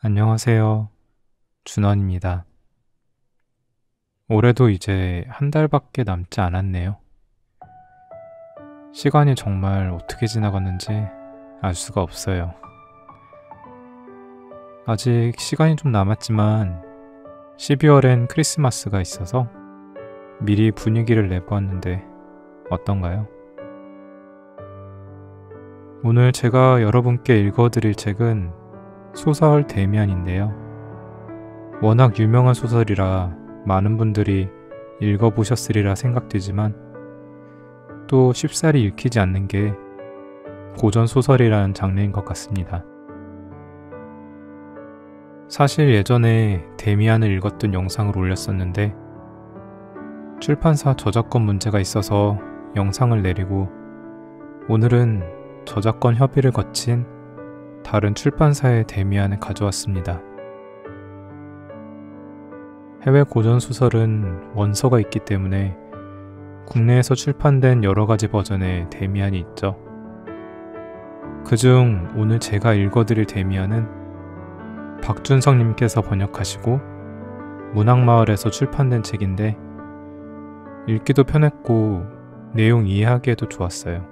안녕하세요. 준원입니다. 올해도 이제 한 달밖에 남지 않았네요. 시간이 정말 어떻게 지나갔는지 알 수가 없어요. 아직 시간이 좀 남았지만 12월엔 크리스마스가 있어서 미리 분위기를 내보았는데 어떤가요? 오늘 제가 여러분께 읽어드릴 책은 소설 데미안인데요. 워낙 유명한 소설이라 많은 분들이 읽어보셨으리라 생각되지만 또 쉽사리 읽히지 않는 게 고전소설이라는 장르인 것 같습니다. 사실 예전에 데미안을 읽었던 영상을 올렸었는데 출판사 저작권 문제가 있어서 영상을 내리고 오늘은 저작권 협의를 거친 다른 출판사의 데미안을 가져왔습니다. 해외 고전소설은 원서가 있기 때문에 국내에서 출판된 여러가지 버전의 데미안이 있죠. 그중 오늘 제가 읽어드릴 데미안은 박준성님께서 번역하시고 문학마을에서 출판된 책인데 읽기도 편했고 내용 이해하기에도 좋았어요.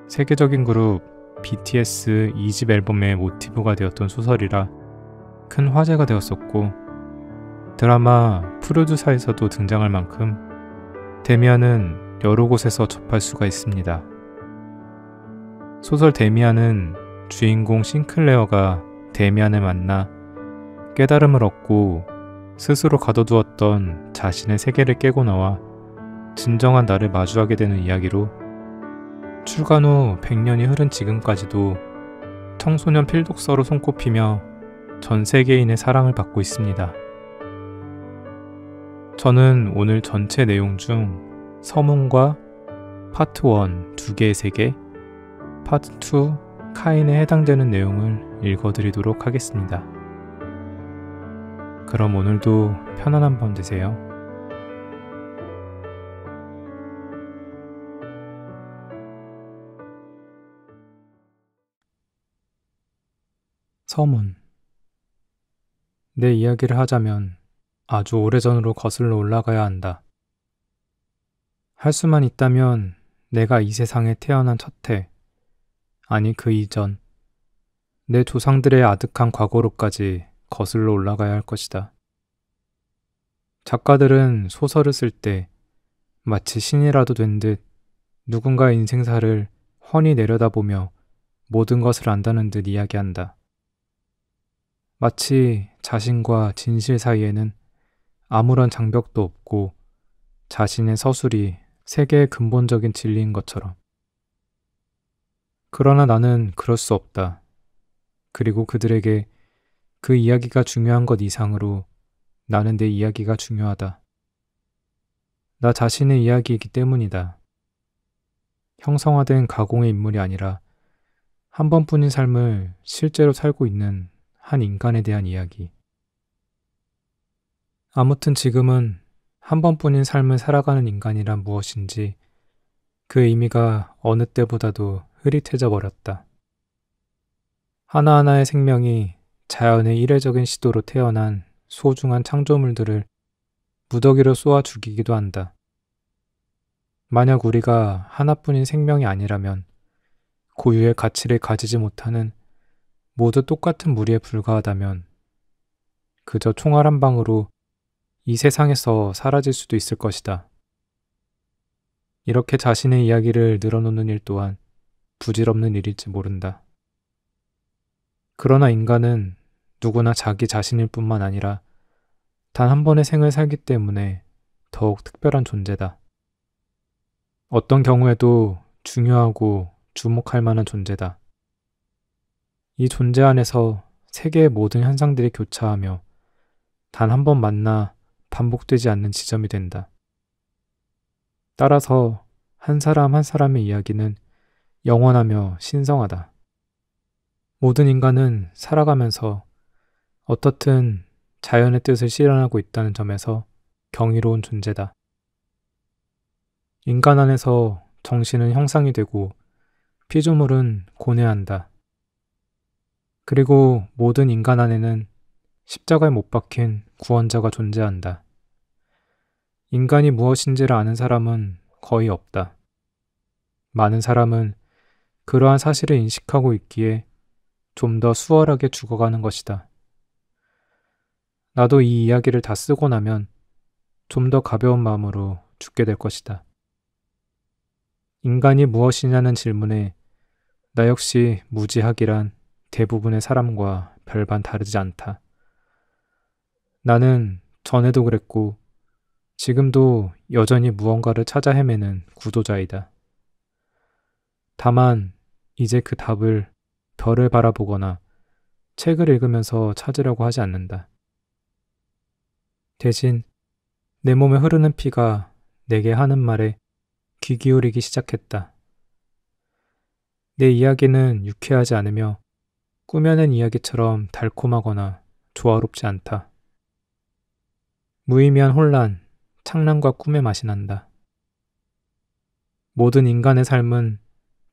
세계적인 그룹 BTS 2집 앨범의 모티브가 되었던 소설이라 큰 화제가 되었었고 드라마 푸르두사에서도 등장할 만큼 데미안은 여러 곳에서 접할 수가 있습니다. 소설 데미안은 주인공 싱클레어가 데미안을 만나 깨달음을 얻고 스스로 가둬두었던 자신의 세계를 깨고 나와 진정한 나를 마주하게 되는 이야기로 출간 후 100년이 흐른 지금까지도 청소년 필독서로 손꼽히며 전 세계인의 사랑을 받고 있습니다. 저는 오늘 전체 내용 중 서문과 파트 1 2개의 세계, 파트 2 카인에 해당되는 내용을 읽어드리도록 하겠습니다. 그럼 오늘도 편안한 밤 되세요. 서문. 내 이야기를 하자면 아주 오래전으로 거슬러 올라가야 한다. 할 수만 있다면 내가 이 세상에 태어난 첫해, 아니 그 이전, 내 조상들의 아득한 과거로까지 거슬러 올라가야 할 것이다. 작가들은 소설을 쓸 때 마치 신이라도 된 듯 누군가의 인생사를 훤히 내려다보며 모든 것을 안다는 듯 이야기한다. 마치 자신과 진실 사이에는 아무런 장벽도 없고 자신의 서술이 세계의 근본적인 진리인 것처럼. 그러나 나는 그럴 수 없다. 그리고 그들에게 그 이야기가 중요한 것 이상으로 나는 내 이야기가 중요하다. 나 자신의 이야기이기 때문이다. 형성화된 가공의 인물이 아니라 한 번뿐인 삶을 실제로 살고 있는 한 인간에 대한 이야기. 아무튼 지금은 한 번뿐인 삶을 살아가는 인간이란 무엇인지 그 의미가 어느 때보다도 흐릿해져 버렸다. 하나하나의 생명이 자연의 이례적인 시도로 태어난 소중한 창조물들을 무더기로 쏘아 죽이기도 한다. 만약 우리가 하나뿐인 생명이 아니라면 고유의 가치를 가지지 못하는 모두 똑같은 무리에 불과하다면 그저 총알 한 방으로 이 세상에서 사라질 수도 있을 것이다. 이렇게 자신의 이야기를 늘어놓는 일 또한 부질없는 일일지 모른다. 그러나 인간은 누구나 자기 자신일 뿐만 아니라 단 한 번의 생을 살기 때문에 더욱 특별한 존재다. 어떤 경우에도 중요하고 주목할 만한 존재다. 이 존재 안에서 세계의 모든 현상들이 교차하며 단 한 번 만나 반복되지 않는 지점이 된다. 따라서 한 사람 한 사람의 이야기는 영원하며 신성하다. 모든 인간은 살아가면서 어떻든 자연의 뜻을 실현하고 있다는 점에서 경이로운 존재다. 인간 안에서 정신은 형상이 되고 피조물은 고뇌한다. 그리고 모든 인간 안에는 십자가에 못 박힌 구원자가 존재한다. 인간이 무엇인지를 아는 사람은 거의 없다. 많은 사람은 그러한 사실을 인식하고 있기에 좀 더 수월하게 죽어가는 것이다. 나도 이 이야기를 다 쓰고 나면 좀 더 가벼운 마음으로 죽게 될 것이다. 인간이 무엇이냐는 질문에 나 역시 무지하기란 대부분의 사람과 별반 다르지 않다. 나는 전에도 그랬고 지금도 여전히 무언가를 찾아 헤매는 구도자이다. 다만 이제 그 답을 별을 바라보거나 책을 읽으면서 찾으려고 하지 않는다. 대신 내 몸에 흐르는 피가 내게 하는 말에 귀 기울이기 시작했다. 내 이야기는 유쾌하지 않으며 꾸며낸 이야기처럼 달콤하거나 조화롭지 않다. 무의미한 혼란, 창란과 꿈의 맛이 난다. 모든 인간의 삶은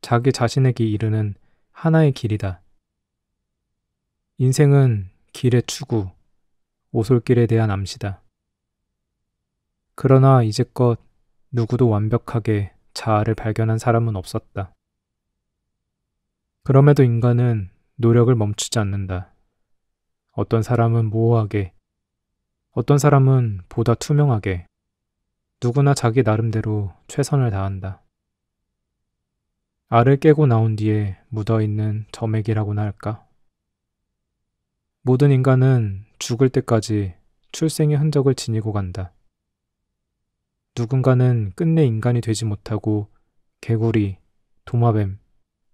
자기 자신에게 이르는 하나의 길이다. 인생은 길의 추구, 오솔길에 대한 암시다. 그러나 이제껏 누구도 완벽하게 자아를 발견한 사람은 없었다. 그럼에도 인간은 노력을 멈추지 않는다. 어떤 사람은 모호하게, 어떤 사람은 보다 투명하게, 누구나 자기 나름대로 최선을 다한다. 알을 깨고 나온 뒤에 묻어있는 점액이라고나 할까? 모든 인간은 죽을 때까지 출생의 흔적을 지니고 간다. 누군가는 끝내 인간이 되지 못하고 개구리, 도마뱀,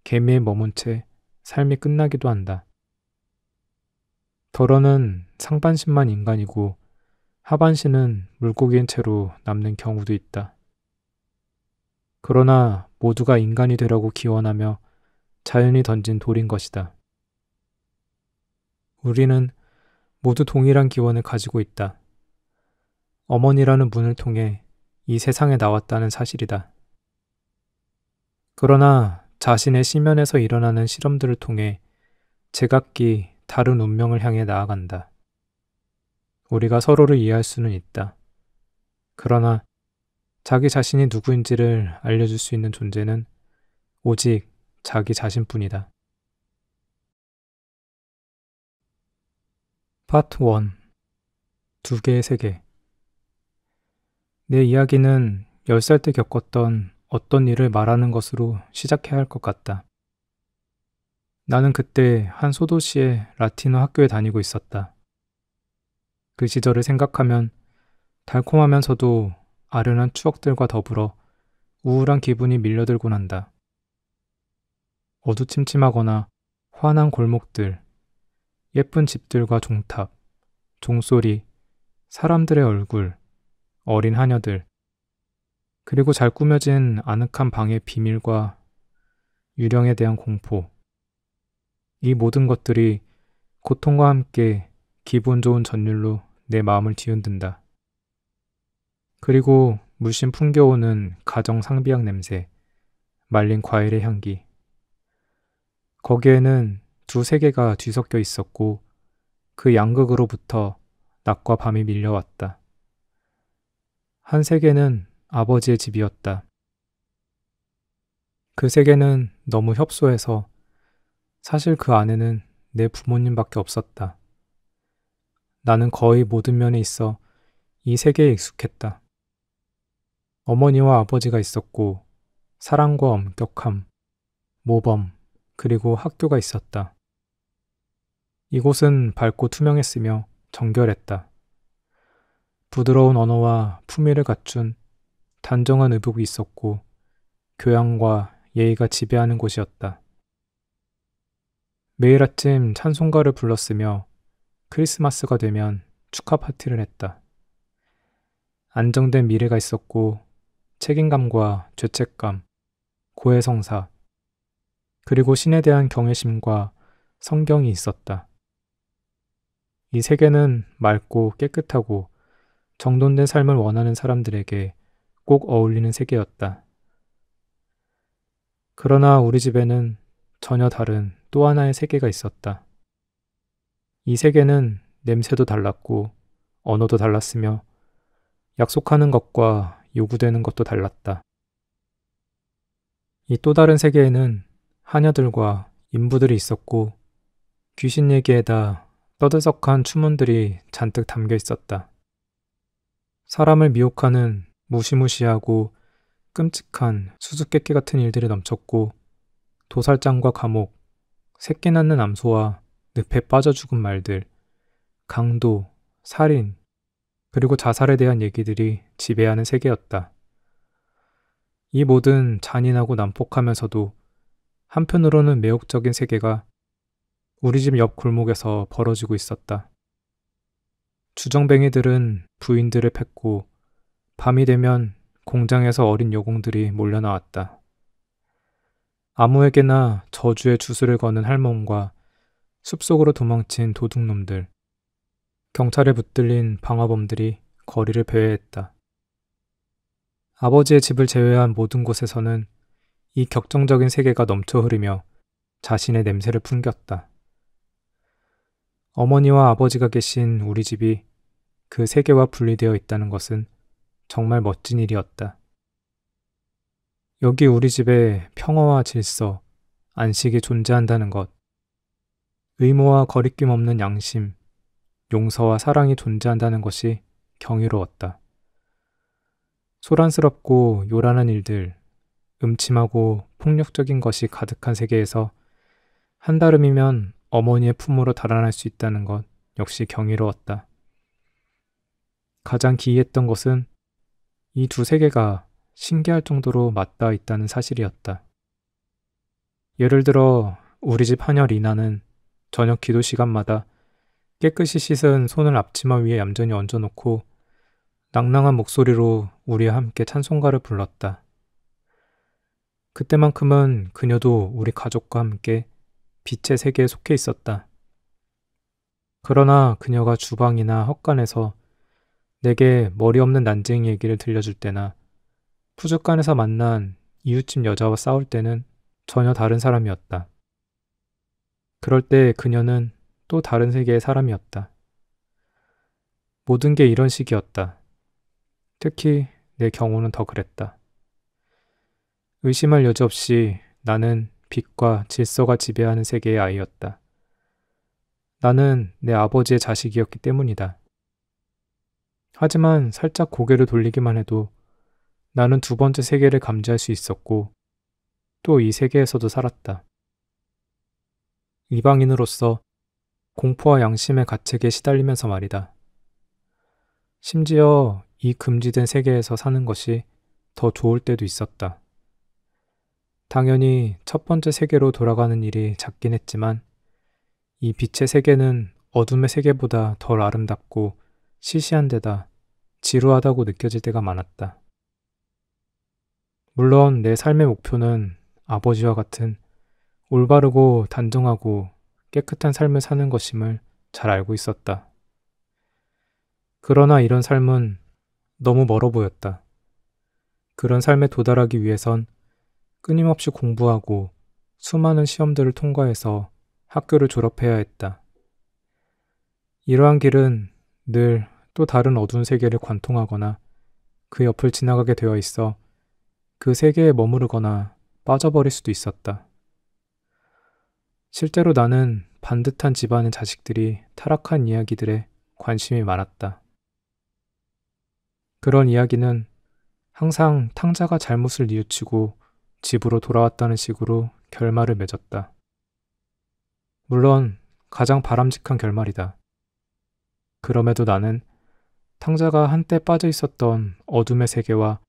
개미에 머문 채 삶이 끝나기도 한다. 덜어는 상반신만 인간이고 하반신은 물고기인 채로 남는 경우도 있다. 그러나 모두가 인간이 되려고 기원하며 자연이 던진 돌인 것이다. 우리는 모두 동일한 기원을 가지고 있다. 어머니라는 문을 통해 이 세상에 나왔다는 사실이다. 그러나 자신의 심연에서 일어나는 실험들을 통해 제각기 다른 운명을 향해 나아간다. 우리가 서로를 이해할 수는 있다. 그러나 자기 자신이 누구인지를 알려줄 수 있는 존재는 오직 자기 자신뿐이다. 파트 1. 두 개의 세계. 내 이야기는 10살 때 겪었던 어떤 일을 말하는 것으로 시작해야 할 것 같다. 나는 그때 한 소도시의 라틴어 학교에 다니고 있었다. 그 시절을 생각하면 달콤하면서도 아련한 추억들과 더불어 우울한 기분이 밀려들곤 한다. 어두침침하거나 환한 골목들, 예쁜 집들과 종탑, 종소리, 사람들의 얼굴, 어린 하녀들, 그리고 잘 꾸며진 아늑한 방의 비밀과 유령에 대한 공포. 이 모든 것들이 고통과 함께 기분 좋은 전율로 내 마음을 뒤흔든다. 그리고 물씬 풍겨오는 가정 상비약 냄새, 말린 과일의 향기. 거기에는 두 세계가 뒤섞여 있었고 그 양극으로부터 낮과 밤이 밀려왔다. 한 세계는 아버지의 집이었다. 그 세계는 너무 협소해서 사실 그 안에는 내 부모님밖에 없었다. 나는 거의 모든 면에 있어 이 세계에 익숙했다. 어머니와 아버지가 있었고 사랑과 엄격함, 모범, 그리고 학교가 있었다. 이곳은 밝고 투명했으며 정결했다. 부드러운 언어와 품위를 갖춘 단정한 의복이 있었고 교양과 예의가 지배하는 곳이었다. 매일 아침 찬송가를 불렀으며 크리스마스가 되면 축하 파티를 했다. 안정된 미래가 있었고 책임감과 죄책감, 고해성사, 그리고 신에 대한 경외심과 성경이 있었다. 이 세계는 맑고 깨끗하고 정돈된 삶을 원하는 사람들에게 꼭 어울리는 세계였다. 그러나 우리 집에는 전혀 다른 또 하나의 세계가 있었다. 이 세계는 냄새도 달랐고 언어도 달랐으며 약속하는 것과 요구되는 것도 달랐다. 이 또 다른 세계에는 하녀들과 인부들이 있었고 귀신 얘기에다 떠들썩한 추문들이 잔뜩 담겨 있었다. 사람을 미혹하는 무시무시하고 끔찍한 수수께끼 같은 일들이 넘쳤고 도살장과 감옥, 새끼 낳는 암소와 늪에 빠져 죽은 말들, 강도, 살인, 그리고 자살에 대한 얘기들이 지배하는 세계였다. 이 모든 잔인하고 난폭하면서도 한편으로는 매혹적인 세계가 우리 집 옆 골목에서 벌어지고 있었다. 주정뱅이들은 부인들을 팼고 밤이 되면 공장에서 어린 여공들이 몰려 나왔다. 아무에게나 저주의 주술을 거는 할멈과 숲속으로 도망친 도둑놈들, 경찰에 붙들린 방화범들이 거리를 배회했다. 아버지의 집을 제외한 모든 곳에서는 이 격정적인 세계가 넘쳐 흐르며 자신의 냄새를 풍겼다. 어머니와 아버지가 계신 우리 집이 그 세계와 분리되어 있다는 것은 정말 멋진 일이었다. 여기 우리 집에 평화와 질서, 안식이 존재한다는 것, 의무와 거리낌 없는 양심, 용서와 사랑이 존재한다는 것이 경이로웠다. 소란스럽고 요란한 일들, 음침하고 폭력적인 것이 가득한 세계에서 한달음이면 어머니의 품으로 달아날 수 있다는 것 역시 경이로웠다. 가장 기이했던 것은 이 두 세계가 신기할 정도로 맞닿아 있다는 사실이었다. 예를 들어 우리 집 하녀 리나는 저녁 기도 시간마다 깨끗이 씻은 손을 앞치마 위에 얌전히 얹어놓고 낭낭한 목소리로 우리와 함께 찬송가를 불렀다. 그때만큼은 그녀도 우리 가족과 함께 빛의 세계에 속해 있었다. 그러나 그녀가 주방이나 헛간에서 내게 머리 없는 난쟁이 얘기를 들려줄 때나 푸줏간에서 만난 이웃집 여자와 싸울 때는 전혀 다른 사람이었다. 그럴 때 그녀는 또 다른 세계의 사람이었다. 모든 게 이런 식이었다. 특히 내 경우는 더 그랬다. 의심할 여지 없이 나는 빛과 질서가 지배하는 세계의 아이였다. 나는 내 아버지의 자식이었기 때문이다. 하지만 살짝 고개를 돌리기만 해도 나는 두 번째 세계를 감지할 수 있었고 또 이 세계에서도 살았다. 이방인으로서 공포와 양심의 가책에 시달리면서 말이다. 심지어 이 금지된 세계에서 사는 것이 더 좋을 때도 있었다. 당연히 첫 번째 세계로 돌아가는 일이 작긴 했지만 이 빛의 세계는 어둠의 세계보다 덜 아름답고 시시한 데다 지루하다고 느껴질 때가 많았다. 물론 내 삶의 목표는 아버지와 같은 올바르고 단정하고 깨끗한 삶을 사는 것임을 잘 알고 있었다. 그러나 이런 삶은 너무 멀어 보였다. 그런 삶에 도달하기 위해선 끊임없이 공부하고 수많은 시험들을 통과해서 학교를 졸업해야 했다. 이러한 길은 늘 또 다른 어두운 세계를 관통하거나 그 옆을 지나가게 되어 있어 그 세계에 머무르거나 빠져버릴 수도 있었다. 실제로 나는 반듯한 집안의 자식들이 타락한 이야기들에 관심이 많았다. 그런 이야기는 항상 탕자가 잘못을 뉘우치고 집으로 돌아왔다는 식으로 결말을 맺었다. 물론 가장 바람직한 결말이다. 그럼에도 나는 탕자가 한때 빠져 있었던 어둠의 세계와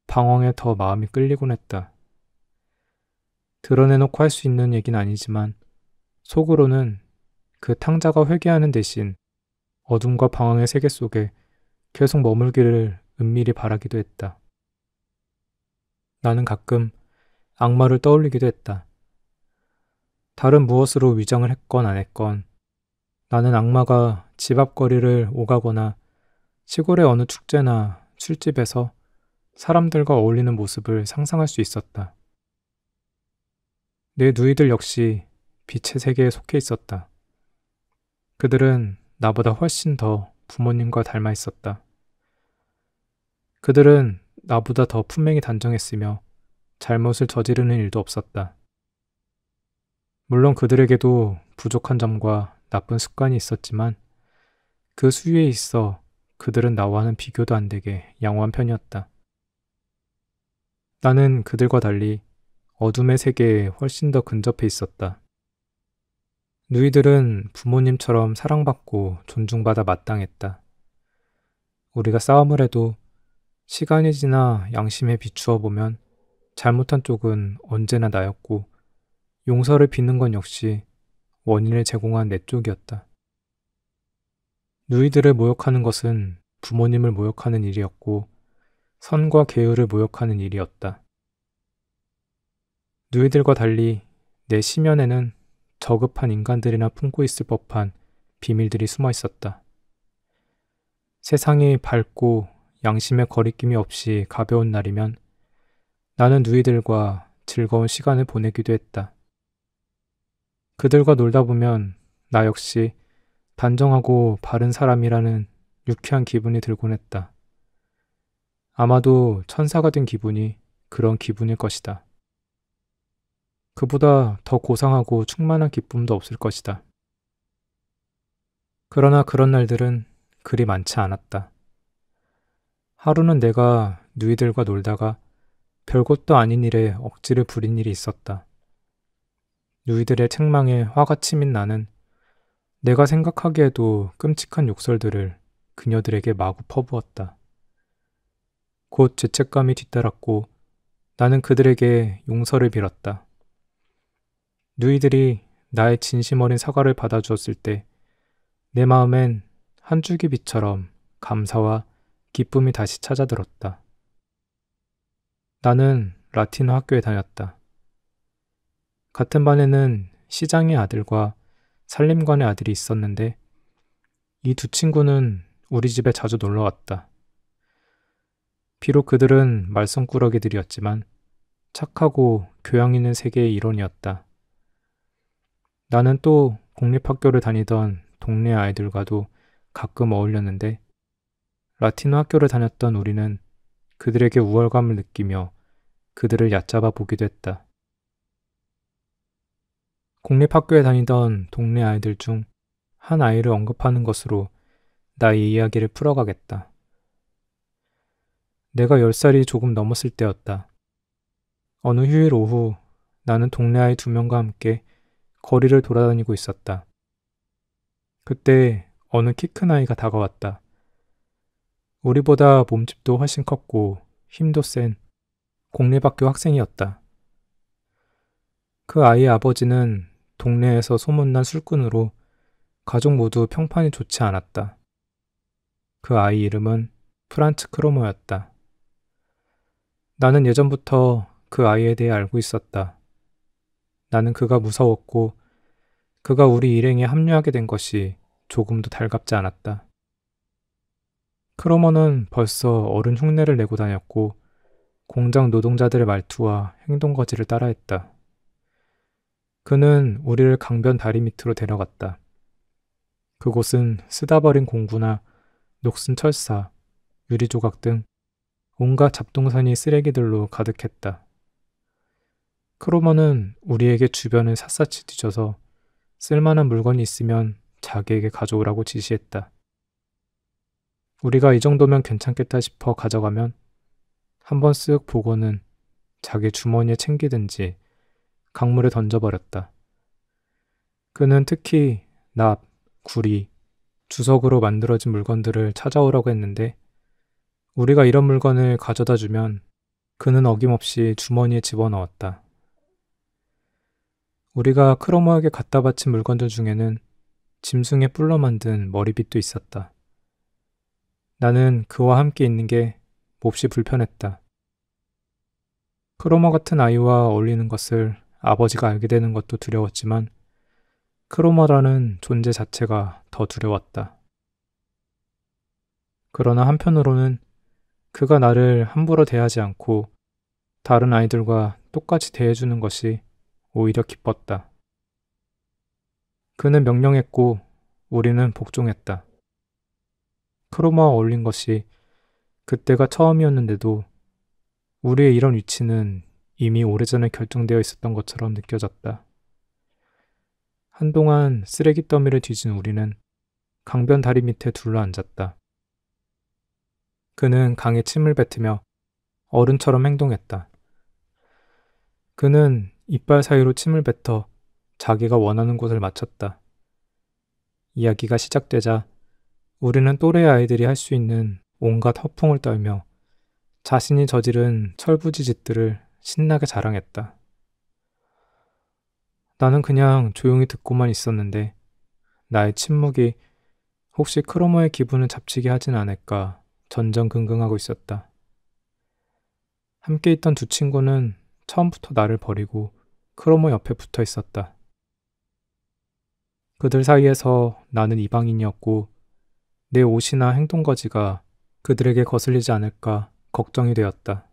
방황에 더 마음이 끌리곤 했다. 드러내놓고 할 수 있는 얘기는 아니지만 속으로는 그 탕자가 회개하는 대신 어둠과 방황의 세계 속에 계속 머물기를 은밀히 바라기도 했다. 나는 가끔 악마를 떠올리기도 했다. 다른 무엇으로 위장을 했건 안 했건 나는 악마가 집 앞거리를 오가거나 시골의 어느 축제나 술집에서 사람들과 어울리는 모습을 상상할 수 있었다. 내 누이들 역시 빛의 세계에 속해 있었다. 그들은 나보다 훨씬 더 부모님과 닮아 있었다. 그들은 나보다 더 품행이 단정했으며 잘못을 저지르는 일도 없었다. 물론 그들에게도 부족한 점과 나쁜 습관이 있었지만 그 수위에 있어 그들은 나와는 비교도 안 되게 양호한 편이었다. 나는 그들과 달리 어둠의 세계에 훨씬 더 근접해 있었다. 누이들은 부모님처럼 사랑받고 존중받아 마땅했다. 우리가 싸움을 해도 시간이 지나 양심에 비추어 보면 잘못한 쪽은 언제나 나였고 용서를 빚는 건 역시 원인을 제공한 내 쪽이었다. 누이들을 모욕하는 것은 부모님을 모욕하는 일이었고 선과 계율을 모욕하는 일이었다. 누이들과 달리 내 심연에는 저급한 인간들이나 품고 있을 법한 비밀들이 숨어 있었다. 세상이 밝고 양심의 거리낌이 없이 가벼운 날이면 나는 누이들과 즐거운 시간을 보내기도 했다. 그들과 놀다 보면 나 역시 단정하고 바른 사람이라는 유쾌한 기분이 들곤 했다. 아마도 천사가 된 기분이 그런 기분일 것이다. 그보다 더 고상하고 충만한 기쁨도 없을 것이다. 그러나 그런 날들은 그리 많지 않았다. 하루는 내가 누이들과 놀다가 별것도 아닌 일에 억지를 부린 일이 있었다. 누이들의 책망에 화가 치민 나는 내가 생각하기에도 끔찍한 욕설들을 그녀들에게 마구 퍼부었다. 곧 죄책감이 뒤따랐고 나는 그들에게 용서를 빌었다. 누이들이 나의 진심 어린 사과를 받아주었을 때 내 마음엔 한 줄기 빛처럼 감사와 기쁨이 다시 찾아들었다. 나는 라틴어 학교에 다녔다. 같은 반에는 시장의 아들과 살림관의 아들이 있었는데 이 두 친구는 우리 집에 자주 놀러 왔다. 비록 그들은 말썽꾸러기들이었지만 착하고 교양 있는 세계의 일원이었다. 나는 또 공립학교를 다니던 동네 아이들과도 가끔 어울렸는데 라틴어 학교를 다녔던 우리는 그들에게 우월감을 느끼며 그들을 얕잡아 보기도 했다. 공립학교에 다니던 동네 아이들 중 한 아이를 언급하는 것으로 나의 이야기를 풀어가겠다. 내가 10살이 조금 넘었을 때였다. 어느 휴일 오후 나는 동네 아이 2명과 함께 거리를 돌아다니고 있었다. 그때 어느 키 큰 아이가 다가왔다. 우리보다 몸집도 훨씬 컸고 힘도 센 공립학교 학생이었다. 그 아이의 아버지는 동네에서 소문난 술꾼으로 가족 모두 평판이 좋지 않았다. 그 아이 이름은 프란츠 크로모였다. 나는 예전부터 그 아이에 대해 알고 있었다. 나는 그가 무서웠고 그가 우리 일행에 합류하게 된 것이 조금도 달갑지 않았다. 크로머는 벌써 어른 흉내를 내고 다녔고 공장 노동자들의 말투와 행동거지를 따라했다. 그는 우리를 강변 다리 밑으로 데려갔다. 그곳은 쓰다버린 공구나 녹슨 철사, 유리조각 등 온갖 잡동사니 쓰레기들로 가득했다. 크로머는 우리에게 주변을 샅샅이 뒤져서 쓸만한 물건이 있으면 자기에게 가져오라고 지시했다. 우리가 이 정도면 괜찮겠다 싶어 가져가면 한번 쓱 보고는 자기 주머니에 챙기든지 강물에 던져버렸다. 그는 특히 납, 구리, 주석으로 만들어진 물건들을 찾아오라고 했는데 우리가 이런 물건을 가져다 주면 그는 어김없이 주머니에 집어넣었다. 우리가 크로머에게 갖다 바친 물건들 중에는 짐승의 뿔로 만든 머리빗도 있었다. 나는 그와 함께 있는 게 몹시 불편했다. 크로머 같은 아이와 어울리는 것을 아버지가 알게 되는 것도 두려웠지만 크로머라는 존재 자체가 더 두려웠다. 그러나 한편으로는 그가 나를 함부로 대하지 않고 다른 아이들과 똑같이 대해주는 것이 오히려 기뻤다. 그는 명령했고 우리는 복종했다. 크로마와 어울린 것이 그때가 처음이었는데도 우리의 이런 위치는 이미 오래전에 결정되어 있었던 것처럼 느껴졌다. 한동안 쓰레기 더미를 뒤진 우리는 강변 다리 밑에 둘러앉았다. 그는 강에 침을 뱉으며 어른처럼 행동했다. 그는 이빨 사이로 침을 뱉어 자기가 원하는 곳을 맞췄다. 이야기가 시작되자 우리는 또래 아이들이 할 수 있는 온갖 허풍을 떨며 자신이 저지른 철부지 짓들을 신나게 자랑했다. 나는 그냥 조용히 듣고만 있었는데 나의 침묵이 혹시 크로머의 기분을 잡치게 하진 않을까 전전긍긍하고 있었다. 함께 있던 두 친구는 처음부터 나를 버리고 크로머 옆에 붙어 있었다. 그들 사이에서 나는 이방인이었고 내 옷이나 행동거지가 그들에게 거슬리지 않을까 걱정이 되었다.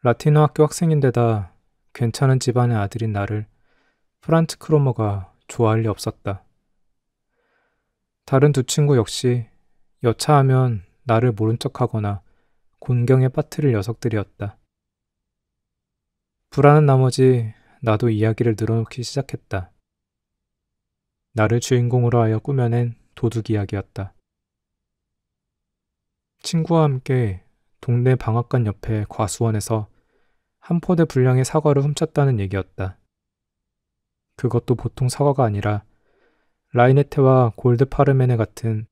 라틴어 학교 학생인데다 괜찮은 집안의 아들인 나를 프란츠 크로머가 좋아할 리 없었다. 다른 두 친구 역시 여차하면 나를 모른 척하거나 곤경에 빠뜨릴 녀석들이었다. 불안한 나머지 나도 이야기를 늘어놓기 시작했다. 나를 주인공으로 하여 꾸며낸 도둑 이야기였다. 친구와 함께 동네 방앗간 옆에 과수원에서 한 포대 분량의 사과를 훔쳤다는 얘기였다. 그것도 보통 사과가 아니라 라이네테와 골드 파르메네 같은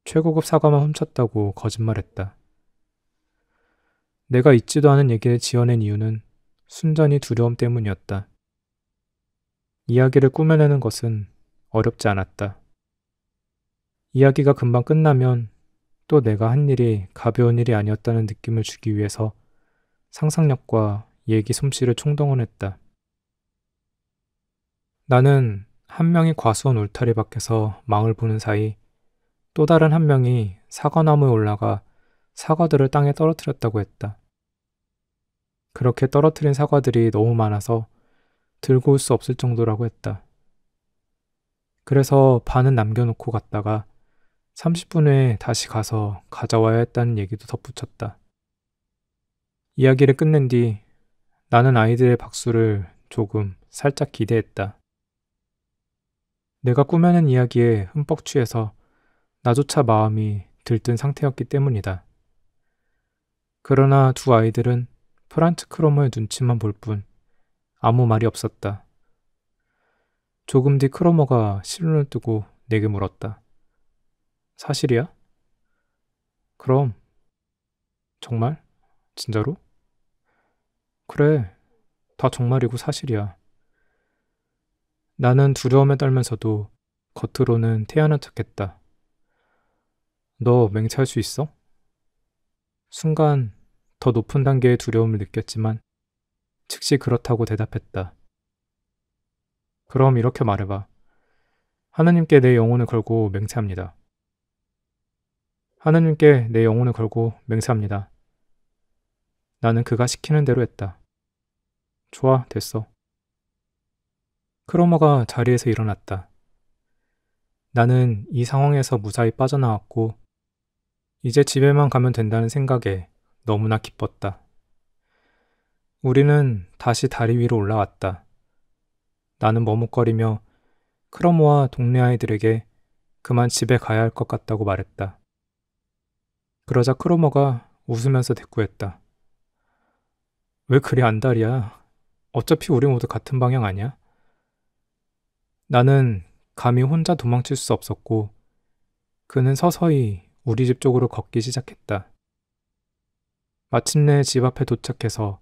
최고급 사과만 훔쳤다고 거짓말했다. 내가 있지도 않은 얘기를 지어낸 이유는 순전히 두려움 때문이었다. 이야기를 꾸며내는 것은 어렵지 않았다. 이야기가 금방 끝나면 또 내가 한 일이 가벼운 일이 아니었다는 느낌을 주기 위해서 상상력과 얘기 솜씨를 총동원했다. 나는 한 명이 과수원 울타리 밖에서 망을 보는 사이 또 다른 한 명이 사과나무에 올라가 사과들을 땅에 떨어뜨렸다고 했다. 그렇게 떨어뜨린 사과들이 너무 많아서 들고 올 수 없을 정도라고 했다. 그래서 반은 남겨놓고 갔다가 30분 후에 다시 가서 가져와야 했다는 얘기도 덧붙였다. 이야기를 끝낸 뒤 나는 아이들의 박수를 조금 살짝 기대했다. 내가 꾸며낸 이야기에 흠뻑 취해서 나조차 마음이 들뜬 상태였기 때문이다. 그러나 두 아이들은 프란츠 크로머의 눈치만 볼 뿐 아무 말이 없었다. 조금 뒤 크로머가 실눈을 뜨고 내게 물었다. 사실이야? 그럼. 정말? 진짜로? 그래, 다 정말이고 사실이야. 나는 두려움에 떨면서도 겉으로는 태연한 척했다. 너 맹세할 수 있어? 순간 더 높은 단계의 두려움을 느꼈지만 즉시 그렇다고 대답했다. 그럼 이렇게 말해봐. 하느님께 내 영혼을 걸고 맹세합니다. 하느님께 내 영혼을 걸고 맹세합니다. 나는 그가 시키는 대로 했다. 좋아, 됐어. 크로머가 자리에서 일어났다. 나는 이 상황에서 무사히 빠져나왔고 이제 집에만 가면 된다는 생각에 너무나 기뻤다. 우리는 다시 다리 위로 올라왔다. 나는 머뭇거리며 크로머와 동네 아이들에게 그만 집에 가야 할 것 같다고 말했다. 그러자 크로머가 웃으면서 대꾸했다. 왜 그리 안달이야? 어차피 우리 모두 같은 방향 아니야? 나는 감히 혼자 도망칠 수 없었고 그는 서서히 우리 집 쪽으로 걷기 시작했다. 마침내 집 앞에 도착해서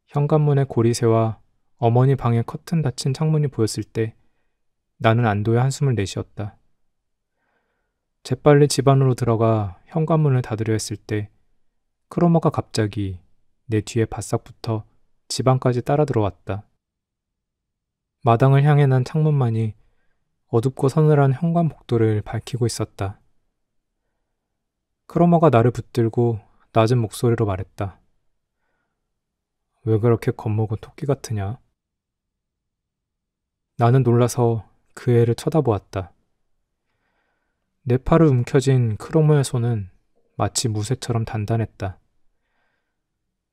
현관문에 고리새와 어머니 방에 커튼 닫힌 창문이 보였을 때 나는 안도의 한숨을 내쉬었다. 재빨리 집 안으로 들어가 현관문을 닫으려 했을 때 크로머가 갑자기 내 뒤에 바싹 붙어 집 안까지 따라 들어왔다. 마당을 향해 난 창문만이 어둡고 서늘한 현관 복도를 밝히고 있었다. 크로머가 나를 붙들고 낮은 목소리로 말했다. 왜 그렇게 겁먹은 토끼 같으냐? 나는 놀라서 그 애를 쳐다보았다. 내 팔을 움켜쥔 크로모의 손은 마치 무쇠처럼 단단했다.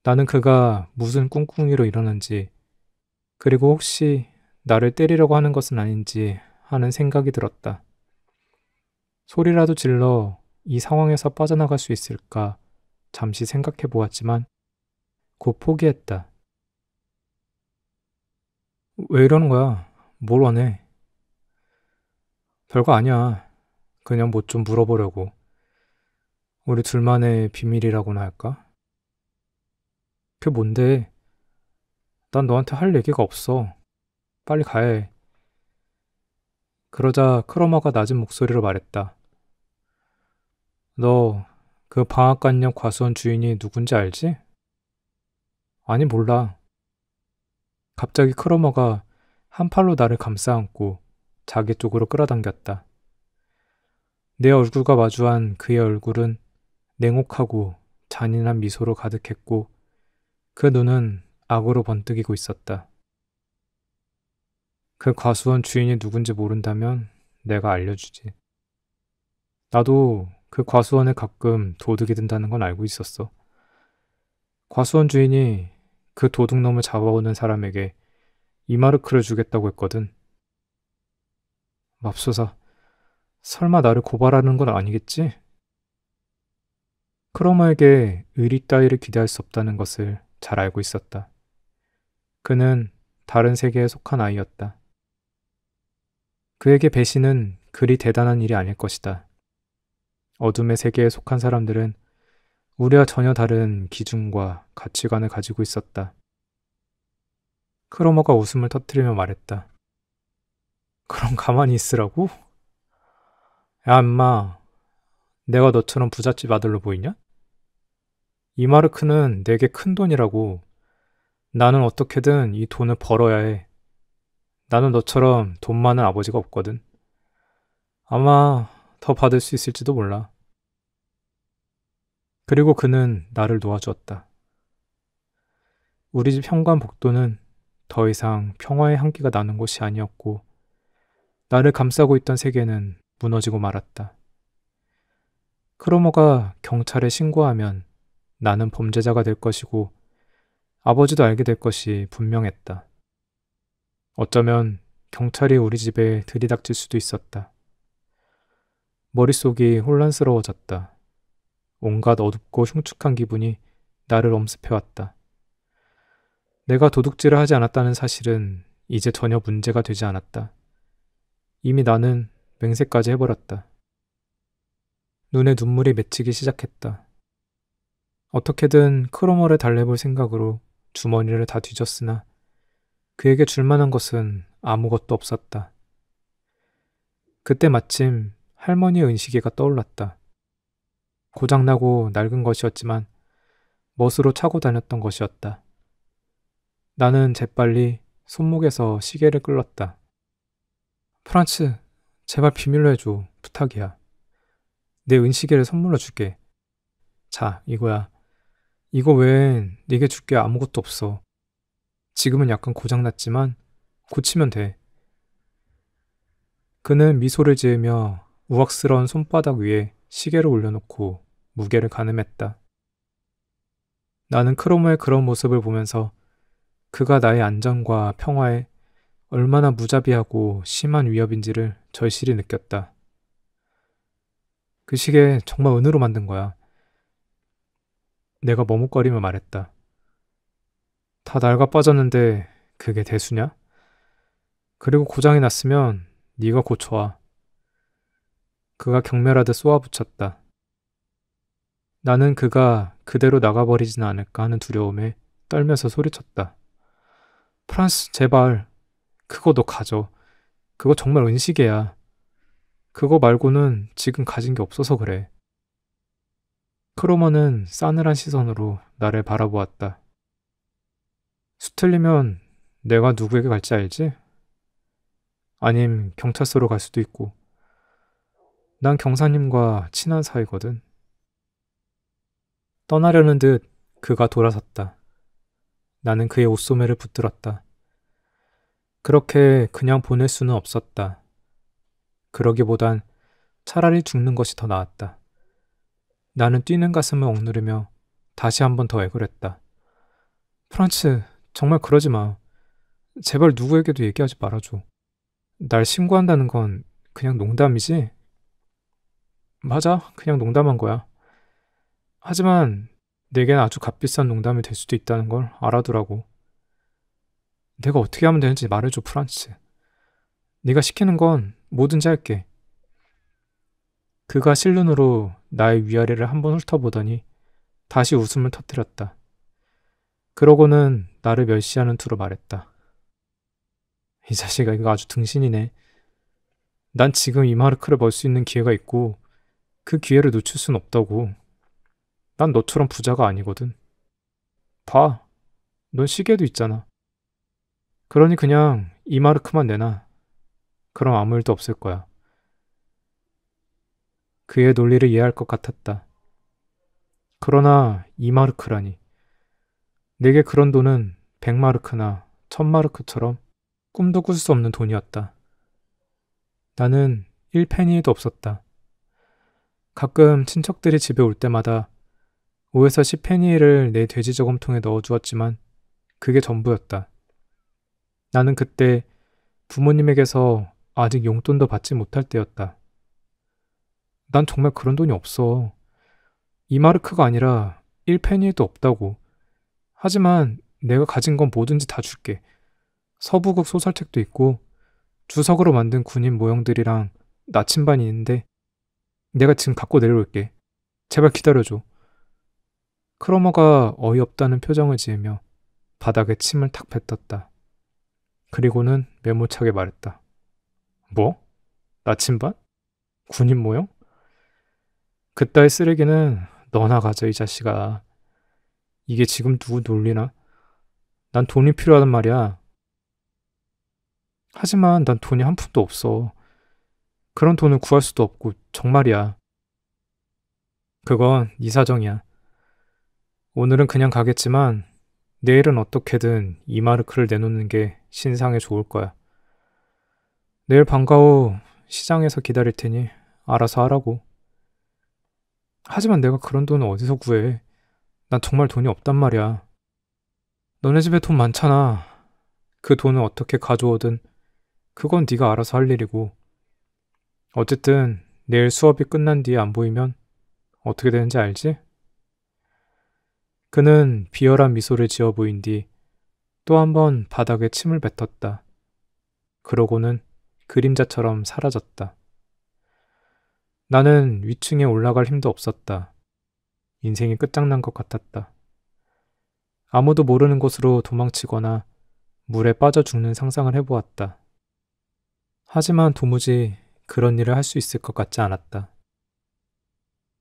나는 그가 무슨 꿍꿍이로 이러는지, 그리고 혹시 나를 때리려고 하는 것은 아닌지 하는 생각이 들었다. 소리라도 질러 이 상황에서 빠져나갈 수 있을까 잠시 생각해 보았지만 곧 포기했다. 왜 이러는 거야? 뭘 원해? 별거 아니야. 그냥 뭐 좀 물어보려고. 우리 둘만의 비밀이라고나 할까? 그게 뭔데? 난 너한테 할 얘기가 없어. 빨리 가야 해. 그러자 크로머가 낮은 목소리로 말했다. 너 그 방앗간역 과수원 주인이 누군지 알지? 아니 몰라. 갑자기 크로머가 한 팔로 나를 감싸 안고 자기 쪽으로 끌어당겼다. 내 얼굴과 마주한 그의 얼굴은 냉혹하고 잔인한 미소로 가득했고 그 눈은 악으로 번뜩이고 있었다. 그 과수원 주인이 누군지 모른다면 내가 알려주지. 나도 그 과수원에 가끔 도둑이 든다는 건 알고 있었어. 과수원 주인이 그 도둑놈을 잡아오는 사람에게 이마르크를 주겠다고 했거든. 맙소사, 설마 나를 고발하는 건 아니겠지? 크로머에게 의리 따위를 기대할 수 없다는 것을 잘 알고 있었다. 그는 다른 세계에 속한 아이였다. 그에게 배신은 그리 대단한 일이 아닐 것이다. 어둠의 세계에 속한 사람들은 우리와 전혀 다른 기준과 가치관을 가지고 있었다. 크로머가 웃음을 터뜨리며 말했다. 그럼 가만히 있으라고? 야, 임마. 내가 너처럼 부잣집 아들로 보이냐? 이마르크는 내게 큰 돈이라고. 나는 어떻게든 이 돈을 벌어야 해. 나는 너처럼 돈 많은 아버지가 없거든. 아마 더 받을 수 있을지도 몰라. 그리고 그는 나를 놓아주었다. 우리 집 현관 복도는 더 이상 평화의 향기가 나는 곳이 아니었고 나를 감싸고 있던 세계는 무너지고 말았다. 크로머가 경찰에 신고하면 나는 범죄자가 될 것이고 아버지도 알게 될 것이 분명했다. 어쩌면 경찰이 우리 집에 들이닥칠 수도 있었다. 머릿속이 혼란스러워졌다. 온갖 어둡고 흉측한 기분이 나를 엄습해왔다. 내가 도둑질을 하지 않았다는 사실은 이제 전혀 문제가 되지 않았다. 이미 나는 맹세까지 해버렸다. 눈에 눈물이 맺히기 시작했다. 어떻게든 크로머를 달래볼 생각으로 주머니를 다 뒤졌으나 그에게 줄 만한 것은 아무것도 없었다. 그때 마침 할머니의 은시계가 떠올랐다. 고장나고 낡은 것이었지만 멋으로 차고 다녔던 것이었다. 나는 재빨리 손목에서 시계를 끌었다. 프란츠, 제발 비밀로 해줘. 부탁이야. 내 은시계를 선물로 줄게. 자, 이거야. 이거 외엔 네게 줄 게 아무것도 없어. 지금은 약간 고장났지만 고치면 돼. 그는 미소를 지으며 우악스러운 손바닥 위에 시계를 올려놓고 무게를 가늠했다. 나는 크로모의 그런 모습을 보면서 그가 나의 안전과 평화에 얼마나 무자비하고 심한 위협인지를 절실히 느꼈다. 그 시계 정말 은으로 만든 거야. 내가 머뭇거리며 말했다. 다 낡아 빠졌는데 그게 대수냐? 그리고 고장이 났으면 네가 고쳐와. 그가 경멸하듯 쏘아붙였다. 나는 그가 그대로 나가버리지는 않을까 하는 두려움에 떨면서 소리쳤다. 프란스, 제발. 그거 너 가져. 그거 정말 은시계야. 그거 말고는 지금 가진 게 없어서 그래. 크로머는 싸늘한 시선으로 나를 바라보았다. 수틀리면 내가 누구에게 갈지 알지? 아님 경찰서로 갈 수도 있고. 난 경사님과 친한 사이거든. 떠나려는 듯 그가 돌아섰다. 나는 그의 옷소매를 붙들었다. 그렇게 그냥 보낼 수는 없었다. 그러기보단 차라리 죽는 것이 더 나았다. 나는 뛰는 가슴을 억누르며 다시 한 번 더 애걸했다. 프란츠, 정말 그러지 마. 제발 누구에게도 얘기하지 말아줘. 날 신고한다는 건 그냥 농담이지? 맞아, 그냥 농담한 거야. 하지만 내겐 아주 값비싼 농담이 될 수도 있다는 걸 알아두라고. 내가 어떻게 하면 되는지 말해줘, 프란츠. 네가 시키는 건 뭐든지 할게. 그가 실눈으로 나의 위아래를 한번 훑어보더니 다시 웃음을 터뜨렸다. 그러고는 나를 멸시하는 투로 말했다. 이 자식아, 이거 아주 등신이네. 난 지금 이마르크를 벌 수 있는 기회가 있고 그 기회를 놓칠 순 없다고. 난 너처럼 부자가 아니거든. 봐, 넌 시계도 있잖아. 그러니 그냥 이마르크만 내놔. 그럼 아무 일도 없을 거야. 그의 논리를 이해할 것 같았다. 그러나 이마르크라니. 내게 그런 돈은 100마르크나 1000마르크처럼 꿈도 꿀 수 없는 돈이었다. 나는 1페니도 없었다. 가끔 친척들이 집에 올 때마다 5에서 10페니를 내 돼지 저금통에 넣어주었지만 그게 전부였다. 나는 그때 부모님에게서 아직 용돈도 받지 못할 때였다. 난 정말 그런 돈이 없어. 2마르크가 아니라 1페니도 없다고. 하지만 내가 가진 건 뭐든지 다 줄게. 서부극 소설책도 있고 주석으로 만든 군인 모형들이랑 나침반이 있는데 내가 지금 갖고 내려올게. 제발 기다려줘. 크로머가 어이없다는 표정을 지으며 바닥에 침을 탁 뱉었다. 그리고는 메모차게 말했다. 뭐? 나침반? 군인 모형? 그따위 쓰레기는 너나 가져, 이 자식아. 이게 지금 누구 놀리나? 난 돈이 필요하단 말이야. 하지만 난 돈이 한 푼도 없어. 그런 돈을 구할 수도 없고 정말이야. 그건 네 사정이야. 오늘은 그냥 가겠지만 내일은 어떻게든 이마르크를 내놓는 게 신상에 좋을 거야. 내일 방과 후 시장에서 기다릴 테니 알아서 하라고. 하지만 내가 그런 돈을 어디서 구해? 난 정말 돈이 없단 말이야. 너네 집에 돈 많잖아. 그 돈을 어떻게 가져오든 그건 네가 알아서 할 일이고. 어쨌든 내일 수업이 끝난 뒤에 안 보이면 어떻게 되는지 알지? 그는 비열한 미소를 지어 보인 뒤 또 한 번 바닥에 침을 뱉었다. 그러고는 그림자처럼 사라졌다. 나는 위층에 올라갈 힘도 없었다. 인생이 끝장난 것 같았다. 아무도 모르는 곳으로 도망치거나 물에 빠져 죽는 상상을 해보았다. 하지만 도무지 그런 일을 할 수 있을 것 같지 않았다.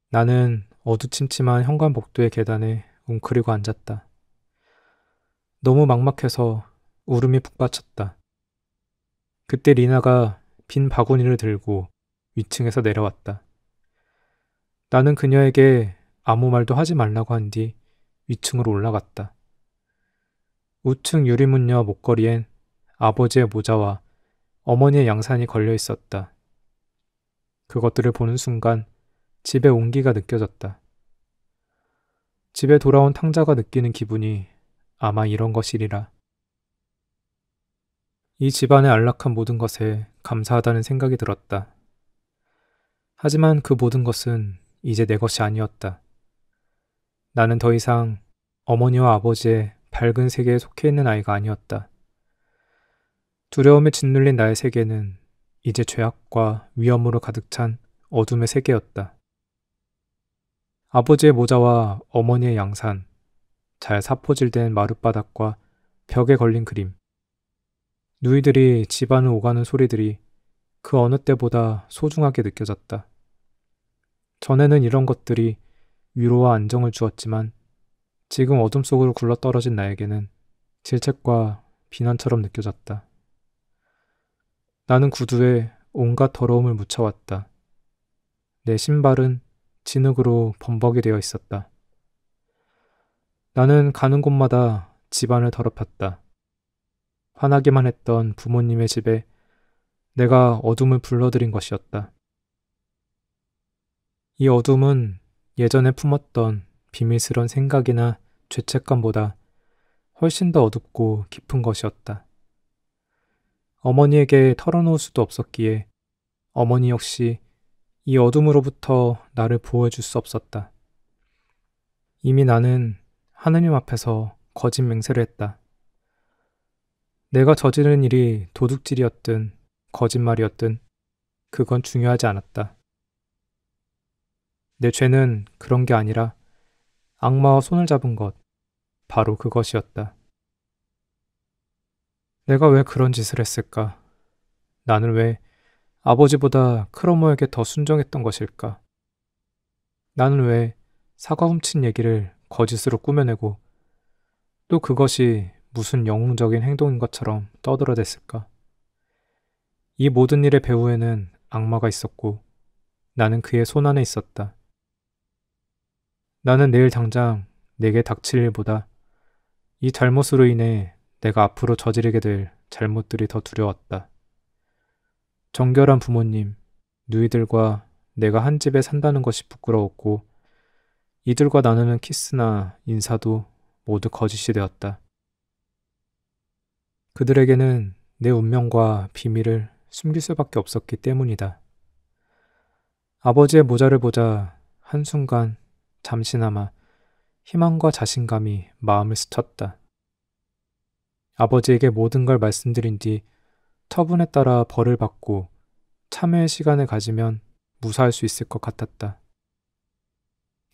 나는 어두침침한 현관복도의 계단에 웅크리고 앉았다. 너무 막막해서 울음이 북받쳤다. 그때 리나가 빈 바구니를 들고 위층에서 내려왔다. 나는 그녀에게 아무 말도 하지 말라고 한 뒤 위층으로 올라갔다. 우측 유리문녀 목걸이엔 아버지의 모자와 어머니의 양산이 걸려 있었다. 그것들을 보는 순간 집의 온기가 느껴졌다. 집에 돌아온 탕자가 느끼는 기분이 아마 이런 것이리라. 이 집안의 안락한 모든 것에 감사하다는 생각이 들었다. 하지만 그 모든 것은 이제 내 것이 아니었다. 나는 더 이상 어머니와 아버지의 밝은 세계에 속해 있는 아이가 아니었다. 두려움에 짓눌린 나의 세계는 이제 죄악과 위험으로 가득 찬 어둠의 세계였다. 아버지의 모자와 어머니의 양산, 잘 사포질된 마룻바닥과 벽에 걸린 그림, 누이들이 집안을 오가는 소리들이 그 어느 때보다 소중하게 느껴졌다. 전에는 이런 것들이 위로와 안정을 주었지만 지금 어둠 속으로 굴러떨어진 나에게는 질책과 비난처럼 느껴졌다. 나는 구두에 온갖 더러움을 묻혀왔다. 내 신발은 진흙으로 범벅이 되어 있었다. 나는 가는 곳마다 집안을 더럽혔다. 화나기만 했던 부모님의 집에 내가 어둠을 불러들인 것이었다. 이 어둠은 예전에 품었던 비밀스런 생각이나 죄책감보다 훨씬 더 어둡고 깊은 것이었다. 어머니에게 털어놓을 수도 없었기에 어머니 역시 이 어둠으로부터 나를 보호해줄 수 없었다. 이미 나는 하느님 앞에서 거짓 맹세를 했다. 내가 저지른 일이 도둑질이었든 거짓말이었든 그건 중요하지 않았다. 내 죄는 그런 게 아니라 악마와 손을 잡은 것, 바로 그것이었다. 내가 왜 그런 짓을 했을까? 나는 왜 아버지보다 크로모에게 더 순종했던 것일까? 나는 왜 사과 훔친 얘기를 거짓으로 꾸며내고 또 그것이 무슨 영웅적인 행동인 것처럼 떠들어댔을까? 이 모든 일의 배후에는 악마가 있었고 나는 그의 손안에 있었다. 나는 내일 당장 내게 닥칠 일보다 이 잘못으로 인해 내가 앞으로 저지르게 될 잘못들이 더 두려웠다. 정결한 부모님, 누이들과 내가 한 집에 산다는 것이 부끄러웠고 이들과 나누는 키스나 인사도 모두 거짓이 되었다. 그들에게는 내 운명과 비밀을 숨길 수밖에 없었기 때문이다. 아버지의 모자를 보자 한순간 잠시나마 희망과 자신감이 마음을 스쳤다. 아버지에게 모든 걸 말씀드린 뒤 처분에 따라 벌을 받고 참회의 시간을 가지면 무사할 수 있을 것 같았다.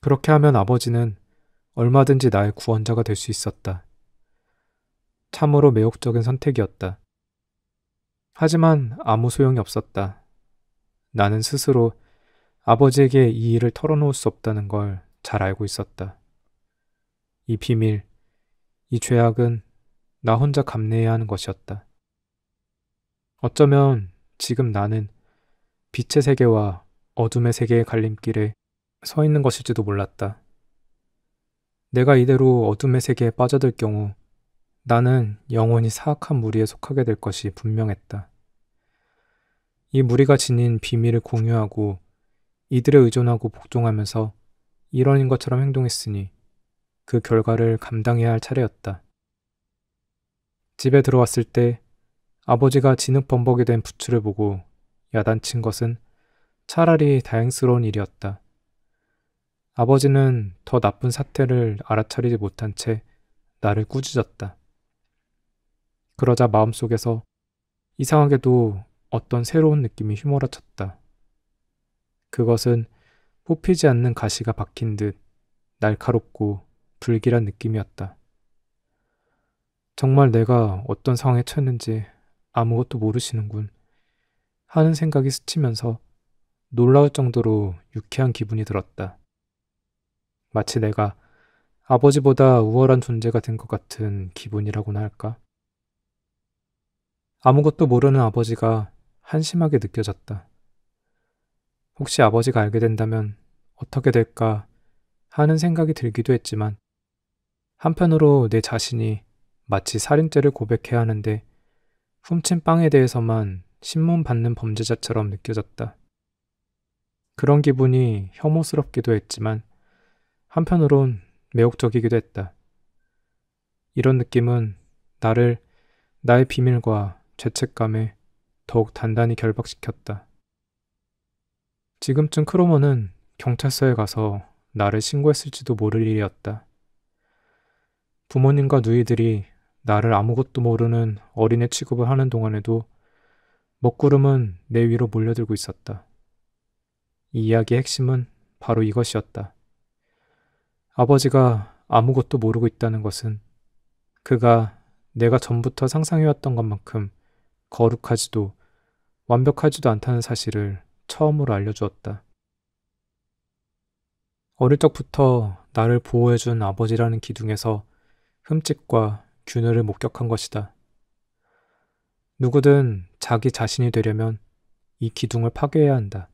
그렇게 하면 아버지는 얼마든지 나의 구원자가 될 수 있었다. 참으로 매혹적인 선택이었다. 하지만 아무 소용이 없었다. 나는 스스로 아버지에게 이 일을 털어놓을 수 없다는 걸 잘 알고 있었다. 이 비밀, 이 죄악은 나 혼자 감내해야 하는 것이었다. 어쩌면 지금 나는 빛의 세계와 어둠의 세계의 갈림길에 서 있는 것일지도 몰랐다. 내가 이대로 어둠의 세계에 빠져들 경우 나는 영원히 사악한 무리에 속하게 될 것이 분명했다. 이 무리가 지닌 비밀을 공유하고 이들에 의존하고 복종하면서 일원인 것처럼 행동했으니 그 결과를 감당해야 할 차례였다. 집에 들어왔을 때 아버지가 진흙범벅이 된 부츠를 보고 야단친 것은 차라리 다행스러운 일이었다. 아버지는 더 나쁜 사태를 알아차리지 못한 채 나를 꾸짖었다. 그러자 마음속에서 이상하게도 어떤 새로운 느낌이 휘몰아쳤다. 그것은 뽑히지 않는 가시가 박힌 듯 날카롭고 불길한 느낌이었다. 정말 내가 어떤 상황에 처했는지 아무것도 모르시는군 하는 생각이 스치면서 놀라울 정도로 유쾌한 기분이 들었다. 마치 내가 아버지보다 우월한 존재가 된 것 같은 기분이라고나 할까? 아무것도 모르는 아버지가 한심하게 느껴졌다. 혹시 아버지가 알게 된다면 어떻게 될까 하는 생각이 들기도 했지만 한편으로 내 자신이 마치 살인죄를 고백해야 하는데 훔친 빵에 대해서만 신문받는 범죄자처럼 느껴졌다. 그런 기분이 혐오스럽기도 했지만 한편으론 매혹적이기도 했다. 이런 느낌은 나를 나의 비밀과 죄책감에 더욱 단단히 결박시켰다. 지금쯤 크로머는 경찰서에 가서 나를 신고했을지도 모를 일이었다. 부모님과 누이들이 나를 아무것도 모르는 어린애 취급을 하는 동안에도 먹구름은 내 위로 몰려들고 있었다. 이 이야기의 핵심은 바로 이것이었다. 아버지가 아무것도 모르고 있다는 것은 그가 내가 전부터 상상해왔던 것만큼 거룩하지도 완벽하지도 않다는 사실을 처음으로 알려주었다. 어릴 적부터 나를 보호해준 아버지라는 기둥에서 흠집과 균열을 목격한 것이다. 누구든 자기 자신이 되려면 이 기둥을 파괴해야 한다.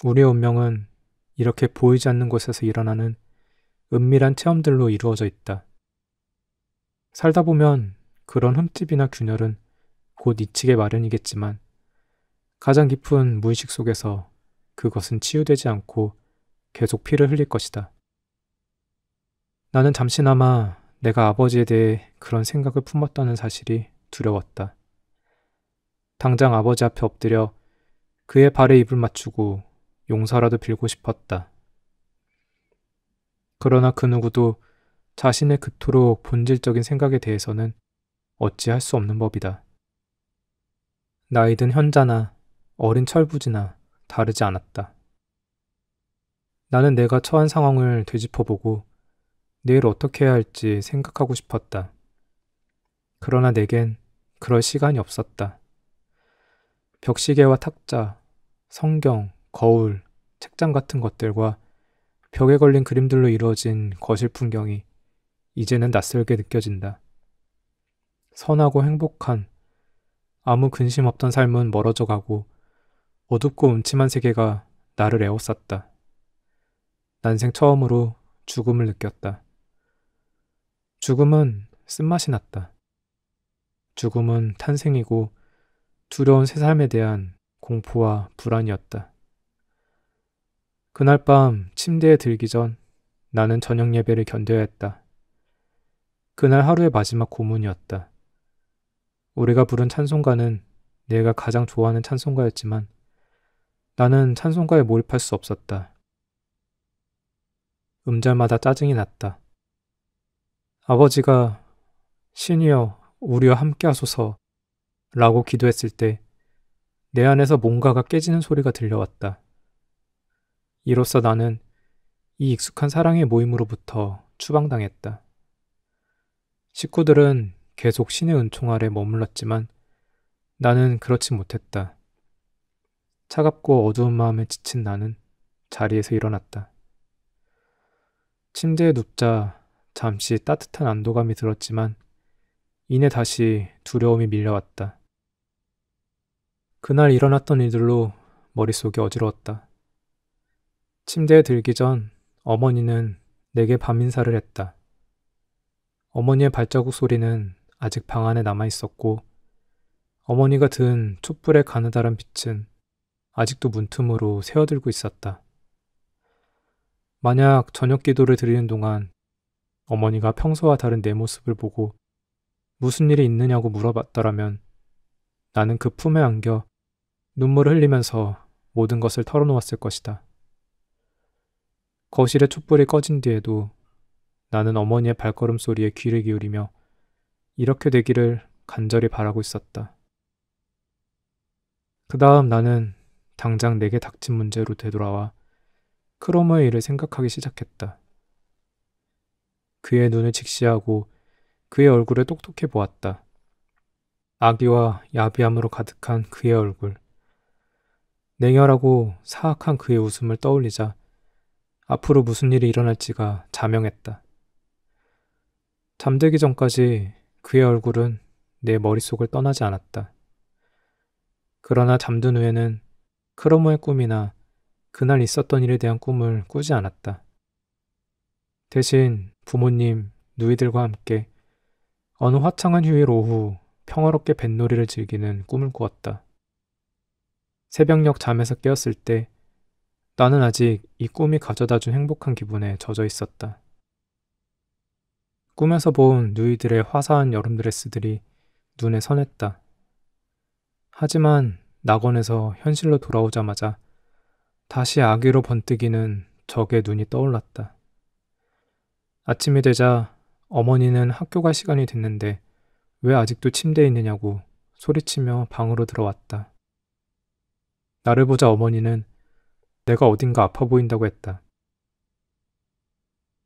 우리의 운명은 이렇게 보이지 않는 곳에서 일어나는 은밀한 체험들로 이루어져 있다. 살다 보면 그런 흠집이나 균열은 곧 잊히게 마련이겠지만 가장 깊은 무의식 속에서 그것은 치유되지 않고 계속 피를 흘릴 것이다. 나는 잠시나마 내가 아버지에 대해 그런 생각을 품었다는 사실이 두려웠다. 당장 아버지 앞에 엎드려 그의 발에 입을 맞추고 용서라도 빌고 싶었다. 그러나 그 누구도 자신의 그토록 본질적인 생각에 대해서는 어찌할 수 없는 법이다. 나이든 현자나 어린 철부지나 다르지 않았다. 나는 내가 처한 상황을 되짚어보고 내일 어떻게 해야 할지 생각하고 싶었다. 그러나 내겐 그럴 시간이 없었다. 벽시계와 탁자, 성경, 거울, 책장 같은 것들과 벽에 걸린 그림들로 이루어진 거실 풍경이 이제는 낯설게 느껴진다. 선하고 행복한, 아무 근심 없던 삶은 멀어져 가고 어둡고 음침한 세계가 나를 에워쌌다. 난생 처음으로 죽음을 느꼈다. 죽음은 쓴맛이 났다. 죽음은 탄생이고 두려운 새 삶에 대한 공포와 불안이었다. 그날 밤 침대에 들기 전 나는 저녁 예배를 견뎌야 했다. 그날 하루의 마지막 고문이었다. 우리가 부른 찬송가는 내가 가장 좋아하는 찬송가였지만 나는 찬송가에 몰입할 수 없었다. 음절마다 짜증이 났다. 아버지가 신이여 우리와 함께 하소서 라고 기도했을 때 내 안에서 뭔가가 깨지는 소리가 들려왔다. 이로써 나는 이 익숙한 사랑의 모임으로부터 추방당했다. 식구들은 계속 신의 은총 아래 머물렀지만 나는 그렇지 못했다. 차갑고 어두운 마음에 지친 나는 자리에서 일어났다. 침대에 눕자 잠시 따뜻한 안도감이 들었지만 이내 다시 두려움이 밀려왔다. 그날 일어났던 일들로 머릿속이 어지러웠다. 침대에 들기 전 어머니는 내게 밤 인사를 했다. 어머니의 발자국 소리는 아직 방 안에 남아 있었고 어머니가 든 촛불의 가느다란 빛은 아직도 문틈으로 새어들고 있었다. 만약 저녁 기도를 드리는 동안 어머니가 평소와 다른 내 모습을 보고 무슨 일이 있느냐고 물어봤더라면 나는 그 품에 안겨 눈물을 흘리면서 모든 것을 털어놓았을 것이다. 거실의 촛불이 꺼진 뒤에도 나는 어머니의 발걸음 소리에 귀를 기울이며 이렇게 되기를 간절히 바라고 있었다. 그 다음 나는 당장 내게 닥친 문제로 되돌아와 크로머의 일을 생각하기 시작했다. 그의 눈을 직시하고 그의 얼굴을 똑똑히 보았다. 악의와 야비함으로 가득한 그의 얼굴. 냉혈하고 사악한 그의 웃음을 떠올리자 앞으로 무슨 일이 일어날지가 자명했다. 잠들기 전까지 그의 얼굴은 내 머릿속을 떠나지 않았다. 그러나 잠든 후에는 크로머의 꿈이나 그날 있었던 일에 대한 꿈을 꾸지 않았다. 대신 부모님, 누이들과 함께 어느 화창한 휴일 오후 평화롭게 뱃놀이를 즐기는 꿈을 꾸었다. 새벽녘 잠에서 깨었을 때 나는 아직 이 꿈이 가져다준 행복한 기분에 젖어 있었다. 꿈에서 본 누이들의 화사한 여름 드레스들이 눈에 선했다. 하지만 낙원에서 현실로 돌아오자마자 다시 아기로 번뜩이는 적의 눈이 떠올랐다. 아침이 되자 어머니는 학교 갈 시간이 됐는데 왜 아직도 침대에 있느냐고 소리치며 방으로 들어왔다. 나를 보자 어머니는 내가 어딘가 아파 보인다고 했다.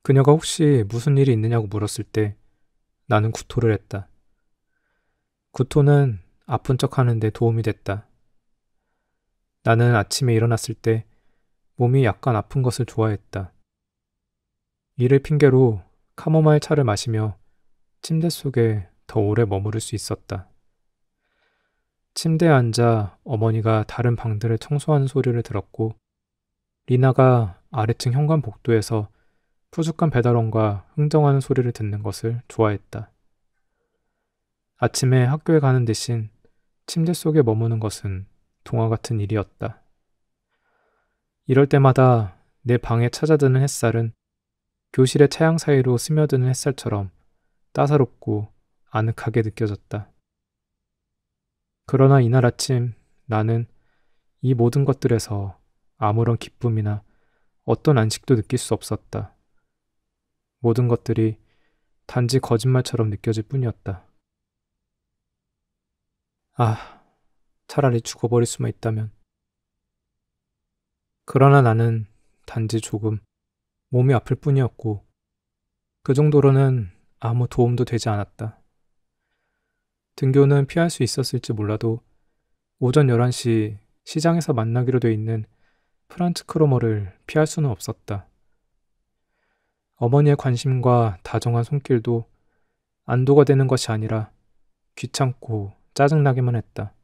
그녀가 혹시 무슨 일이 있느냐고 물었을 때 나는 구토를 했다. 구토는 아픈 척 하는데 도움이 됐다. 나는 아침에 일어났을 때 몸이 약간 아픈 것을 좋아했다. 이를 핑계로 카모마일 차를 마시며 침대 속에 더 오래 머무를 수 있었다. 침대에 앉아 어머니가 다른 방들을 청소하는 소리를 들었고 리나가 아래층 현관 복도에서 푸죽한 배달원과 흥정하는 소리를 듣는 것을 좋아했다. 아침에 학교에 가는 대신 침대 속에 머무는 것은 동화 같은 일이었다. 이럴 때마다 내 방에 찾아드는 햇살은 교실의 차양 사이로 스며드는 햇살처럼 따사롭고 아늑하게 느껴졌다. 그러나 이날 아침 나는 이 모든 것들에서 아무런 기쁨이나 어떤 안식도 느낄 수 없었다. 모든 것들이 단지 거짓말처럼 느껴질 뿐이었다. 아, 차라리 죽어버릴 수만 있다면. 그러나 나는 단지 조금 몸이 아플 뿐이었고 그 정도로는 아무 도움도 되지 않았다. 등교는 피할 수 있었을지 몰라도 오전 11시 시장에서 만나기로 돼 있는 프란츠 크로머를 피할 수는 없었다. 어머니의 관심과 다정한 손길도 안도가 되는 것이 아니라 귀찮고 짜증나기만 했다.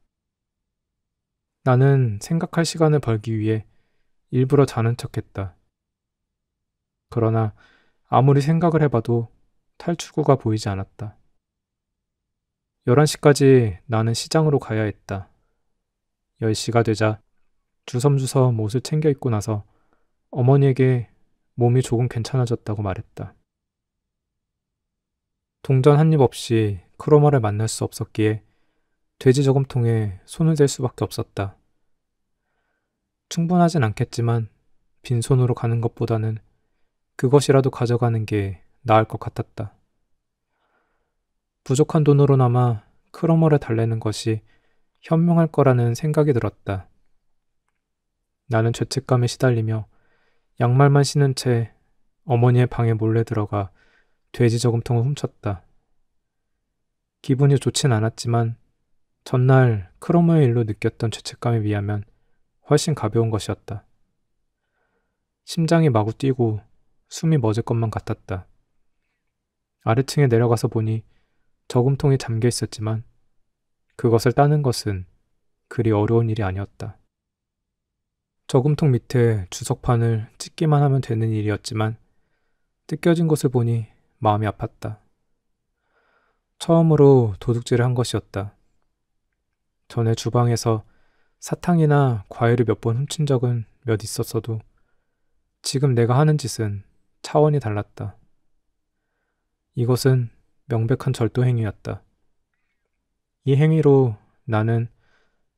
나는 생각할 시간을 벌기 위해 일부러 자는 척했다. 그러나 아무리 생각을 해봐도 탈출구가 보이지 않았다. 11시까지 나는 시장으로 가야 했다. 10시가 되자 주섬주섬 옷을 챙겨 입고 나서 어머니에게 몸이 조금 괜찮아졌다고 말했다. 동전 한 입 없이 크로머를 만날 수 없었기에 돼지 저금통에 손을 댈 수밖에 없었다. 충분하진 않겠지만 빈손으로 가는 것보다는 그것이라도 가져가는 게 나을 것 같았다. 부족한 돈으로나마 크로머를 달래는 것이 현명할 거라는 생각이 들었다. 나는 죄책감에 시달리며 양말만 신은 채 어머니의 방에 몰래 들어가 돼지 저금통을 훔쳤다. 기분이 좋진 않았지만 전날 크로머의 일로 느꼈던 죄책감에 비하면 훨씬 가벼운 것이었다. 심장이 마구 뛰고 숨이 멎을 것만 같았다. 아래층에 내려가서 보니 저금통이 잠겨 있었지만 그것을 따는 것은 그리 어려운 일이 아니었다. 저금통 밑에 주석판을 찍기만 하면 되는 일이었지만 뜯겨진 것을 보니 마음이 아팠다. 처음으로 도둑질을 한 것이었다. 전에 주방에서 사탕이나 과일을 몇 번 훔친 적은 몇 있었어도 지금 내가 하는 짓은 차원이 달랐다. 이것은 명백한 절도 행위였다. 이 행위로 나는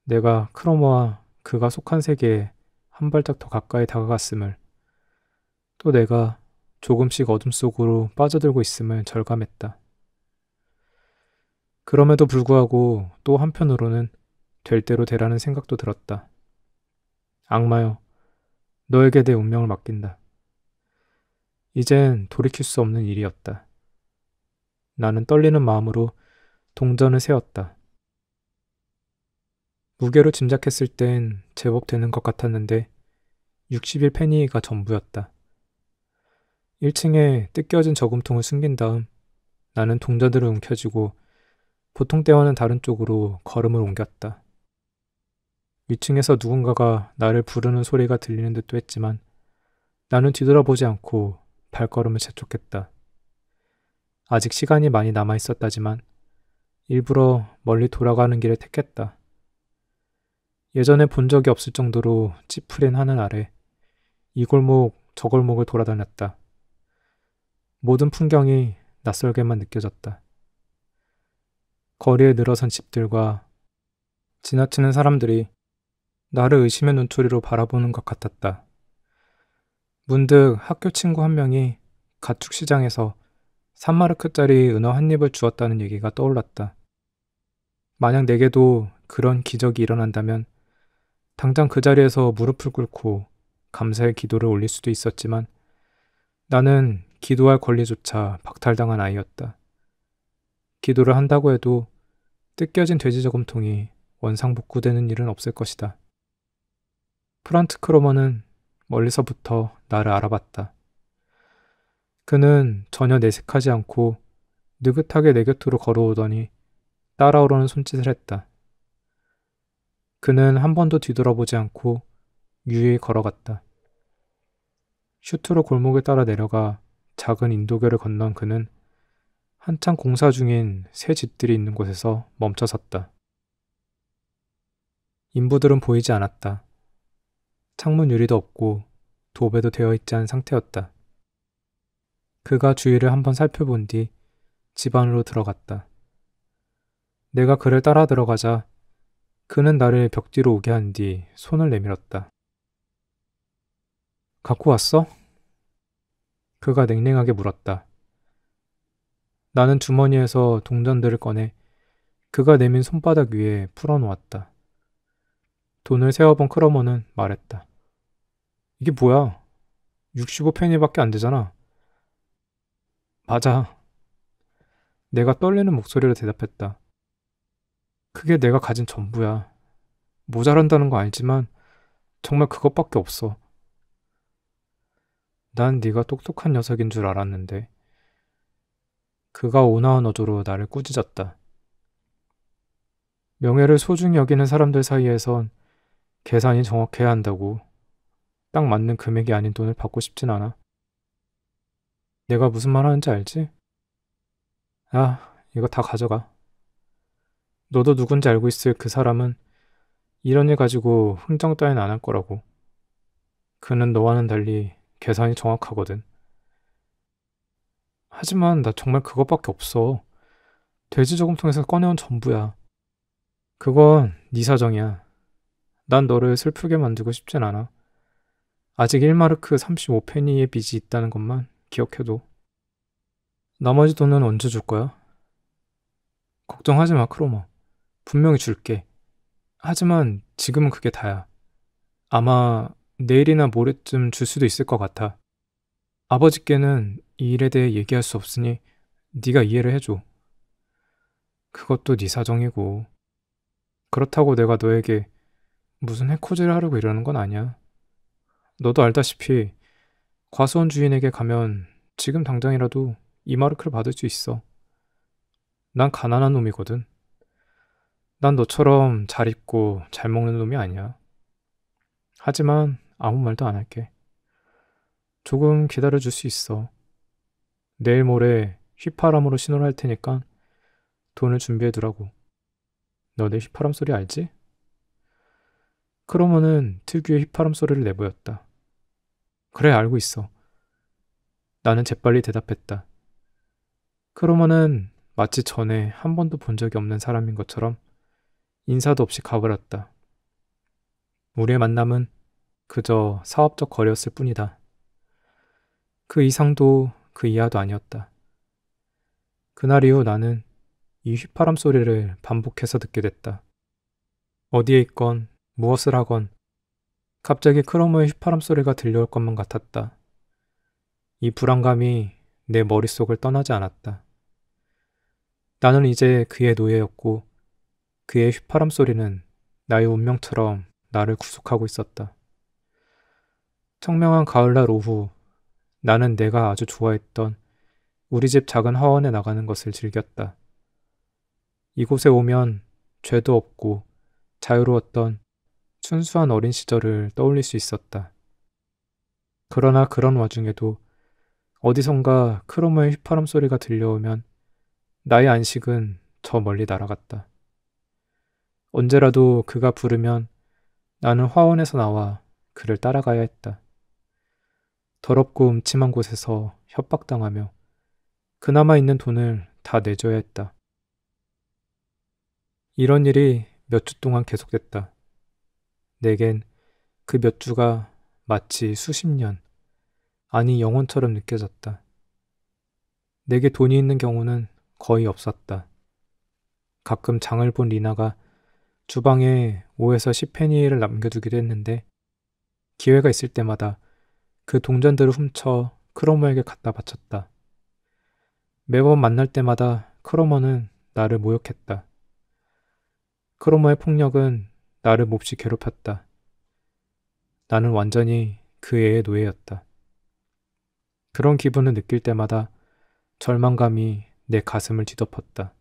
내가 크로머와 그가 속한 세계에 한 발짝 더 가까이 다가갔음을, 또 내가 조금씩 어둠 속으로 빠져들고 있음을 절감했다. 그럼에도 불구하고 또 한편으로는 될 대로 되라는 생각도 들었다. 악마여, 너에게 내 운명을 맡긴다. 이젠 돌이킬 수 없는 일이었다. 나는 떨리는 마음으로 동전을 세었다. 무게로 짐작했을 땐 제법 되는 것 같았는데 61페니가 전부였다. 1층에 뜯겨진 저금통을 숨긴 다음 나는 동전들을 움켜쥐고 보통 때와는 다른 쪽으로 걸음을 옮겼다. 위층에서 누군가가 나를 부르는 소리가 들리는 듯도 했지만 나는 뒤돌아보지 않고 발걸음을 재촉했다. 아직 시간이 많이 남아 있었다지만 일부러 멀리 돌아가는 길을 택했다. 예전에 본 적이 없을 정도로 찌푸린 하늘 아래 이 골목 저 골목을 돌아다녔다. 모든 풍경이 낯설게만 느껴졌다. 거리에 늘어선 집들과 지나치는 사람들이 나를 의심의 눈초리로 바라보는 것 같았다. 문득 학교 친구 한 명이 가축시장에서 3마르크짜리 은어 한 입을 주었다는 얘기가 떠올랐다. 만약 내게도 그런 기적이 일어난다면 당장 그 자리에서 무릎을 꿇고 감사의 기도를 올릴 수도 있었지만 나는 기도할 권리조차 박탈당한 아이였다. 기도를 한다고 해도 뜯겨진 돼지 저금통이 원상복구되는 일은 없을 것이다. 프란트 크로머는 멀리서부터 나를 알아봤다. 그는 전혀 내색하지 않고 느긋하게 내 곁으로 걸어오더니 따라오려는 손짓을 했다. 그는 한 번도 뒤돌아보지 않고 유유히 걸어갔다. 슈트로 골목을 따라 내려가 작은 인도교를 건넌 그는 한창 공사 중인 새 집들이 있는 곳에서 멈춰섰다. 인부들은 보이지 않았다. 창문 유리도 없고 도배도 되어 있지 않은 상태였다. 그가 주위를 한번 살펴본 뒤 집 안으로 들어갔다. 내가 그를 따라 들어가자 그는 나를 벽 뒤로 오게 한 뒤 손을 내밀었다. 갖고 왔어? 그가 냉랭하게 물었다. 나는 주머니에서 동전들을 꺼내 그가 내민 손바닥 위에 풀어놓았다. 돈을 세어본 크로머는 말했다. 이게 뭐야? 65페니밖에 안 되잖아. 맞아. 내가 떨리는 목소리로 대답했다. 그게 내가 가진 전부야. 모자란다는 거 알지만 정말 그것밖에 없어. 난 네가 똑똑한 녀석인 줄 알았는데. 그가 온화한 어조로 나를 꾸짖었다. 명예를 소중히 여기는 사람들 사이에선 계산이 정확해야 한다고. 딱 맞는 금액이 아닌 돈을 받고 싶진 않아. 내가 무슨 말 하는지 알지? 아, 이거 다 가져가. 너도 누군지 알고 있을 그 사람은 이런 일 가지고 흥정 따윈 안 할 거라고. 그는 너와는 달리 계산이 정확하거든. 하지만 나 정말 그것밖에 없어. 돼지 저금통에서 꺼내온 전부야. 그건 네 사정이야. 난 너를 슬프게 만들고 싶진 않아. 아직 1마르크 35페니의 빚이 있다는 것만 기억해둬. 나머지 돈은 언제 줄 거야? 걱정하지 마, 크로머. 분명히 줄게. 하지만 지금은 그게 다야. 아마 내일이나 모레쯤 줄 수도 있을 것 같아. 아버지께는 이 일에 대해 얘기할 수 없으니 네가 이해를 해줘. 그것도 네 사정이고 그렇다고 내가 너에게 무슨 해코지를 하려고 이러는 건 아니야. 너도 알다시피 과수원 주인에게 가면 지금 당장이라도 2마르크를 받을 수 있어. 난 가난한 놈이거든. 난 너처럼 잘 입고 잘 먹는 놈이 아니야. 하지만 아무 말도 안 할게. 조금 기다려줄 수 있어. 내일 모레 휘파람으로 신호를 할 테니까 돈을 준비해두라고. 너 내 휘파람 소리 알지? 크로머는 특유의 휘파람 소리를 내보였다. 그래, 알고 있어. 나는 재빨리 대답했다. 크로머는 마치 전에 한 번도 본 적이 없는 사람인 것처럼 인사도 없이 가버렸다. 우리의 만남은 그저 사업적 거래였을 뿐이다. 그 이상도 그 이하도 아니었다. 그날 이후 나는 이 휘파람 소리를 반복해서 듣게 됐다. 어디에 있건 무엇을 하건 갑자기 크로머의 휘파람 소리가 들려올 것만 같았다. 이 불안감이 내 머릿속을 떠나지 않았다. 나는 이제 그의 노예였고 그의 휘파람 소리는 나의 운명처럼 나를 구속하고 있었다. 청명한 가을날 오후 나는 내가 아주 좋아했던 우리 집 작은 화원에 나가는 것을 즐겼다. 이곳에 오면 죄도 없고 자유로웠던 순수한 어린 시절을 떠올릴 수 있었다. 그러나 그런 와중에도 어디선가 크로머의 휘파람 소리가 들려오면 나의 안식은 저 멀리 날아갔다. 언제라도 그가 부르면 나는 화원에서 나와 그를 따라가야 했다. 더럽고 음침한 곳에서 협박당하며 그나마 있는 돈을 다 내줘야 했다. 이런 일이 몇 주 동안 계속됐다. 내겐 그 몇 주가 마치 수십 년, 아니 영원처럼 느껴졌다. 내게 돈이 있는 경우는 거의 없었다. 가끔 장을 본 리나가 주방에 5에서 10페니를 남겨두기도 했는데 기회가 있을 때마다 그 동전들을 훔쳐 크로머에게 갖다 바쳤다. 매번 만날 때마다 크로머는 나를 모욕했다. 크로머의 폭력은 나를 몹시 괴롭혔다. 나는 완전히 그 애의 노예였다. 그런 기분을 느낄 때마다 절망감이 내 가슴을 뒤덮었다.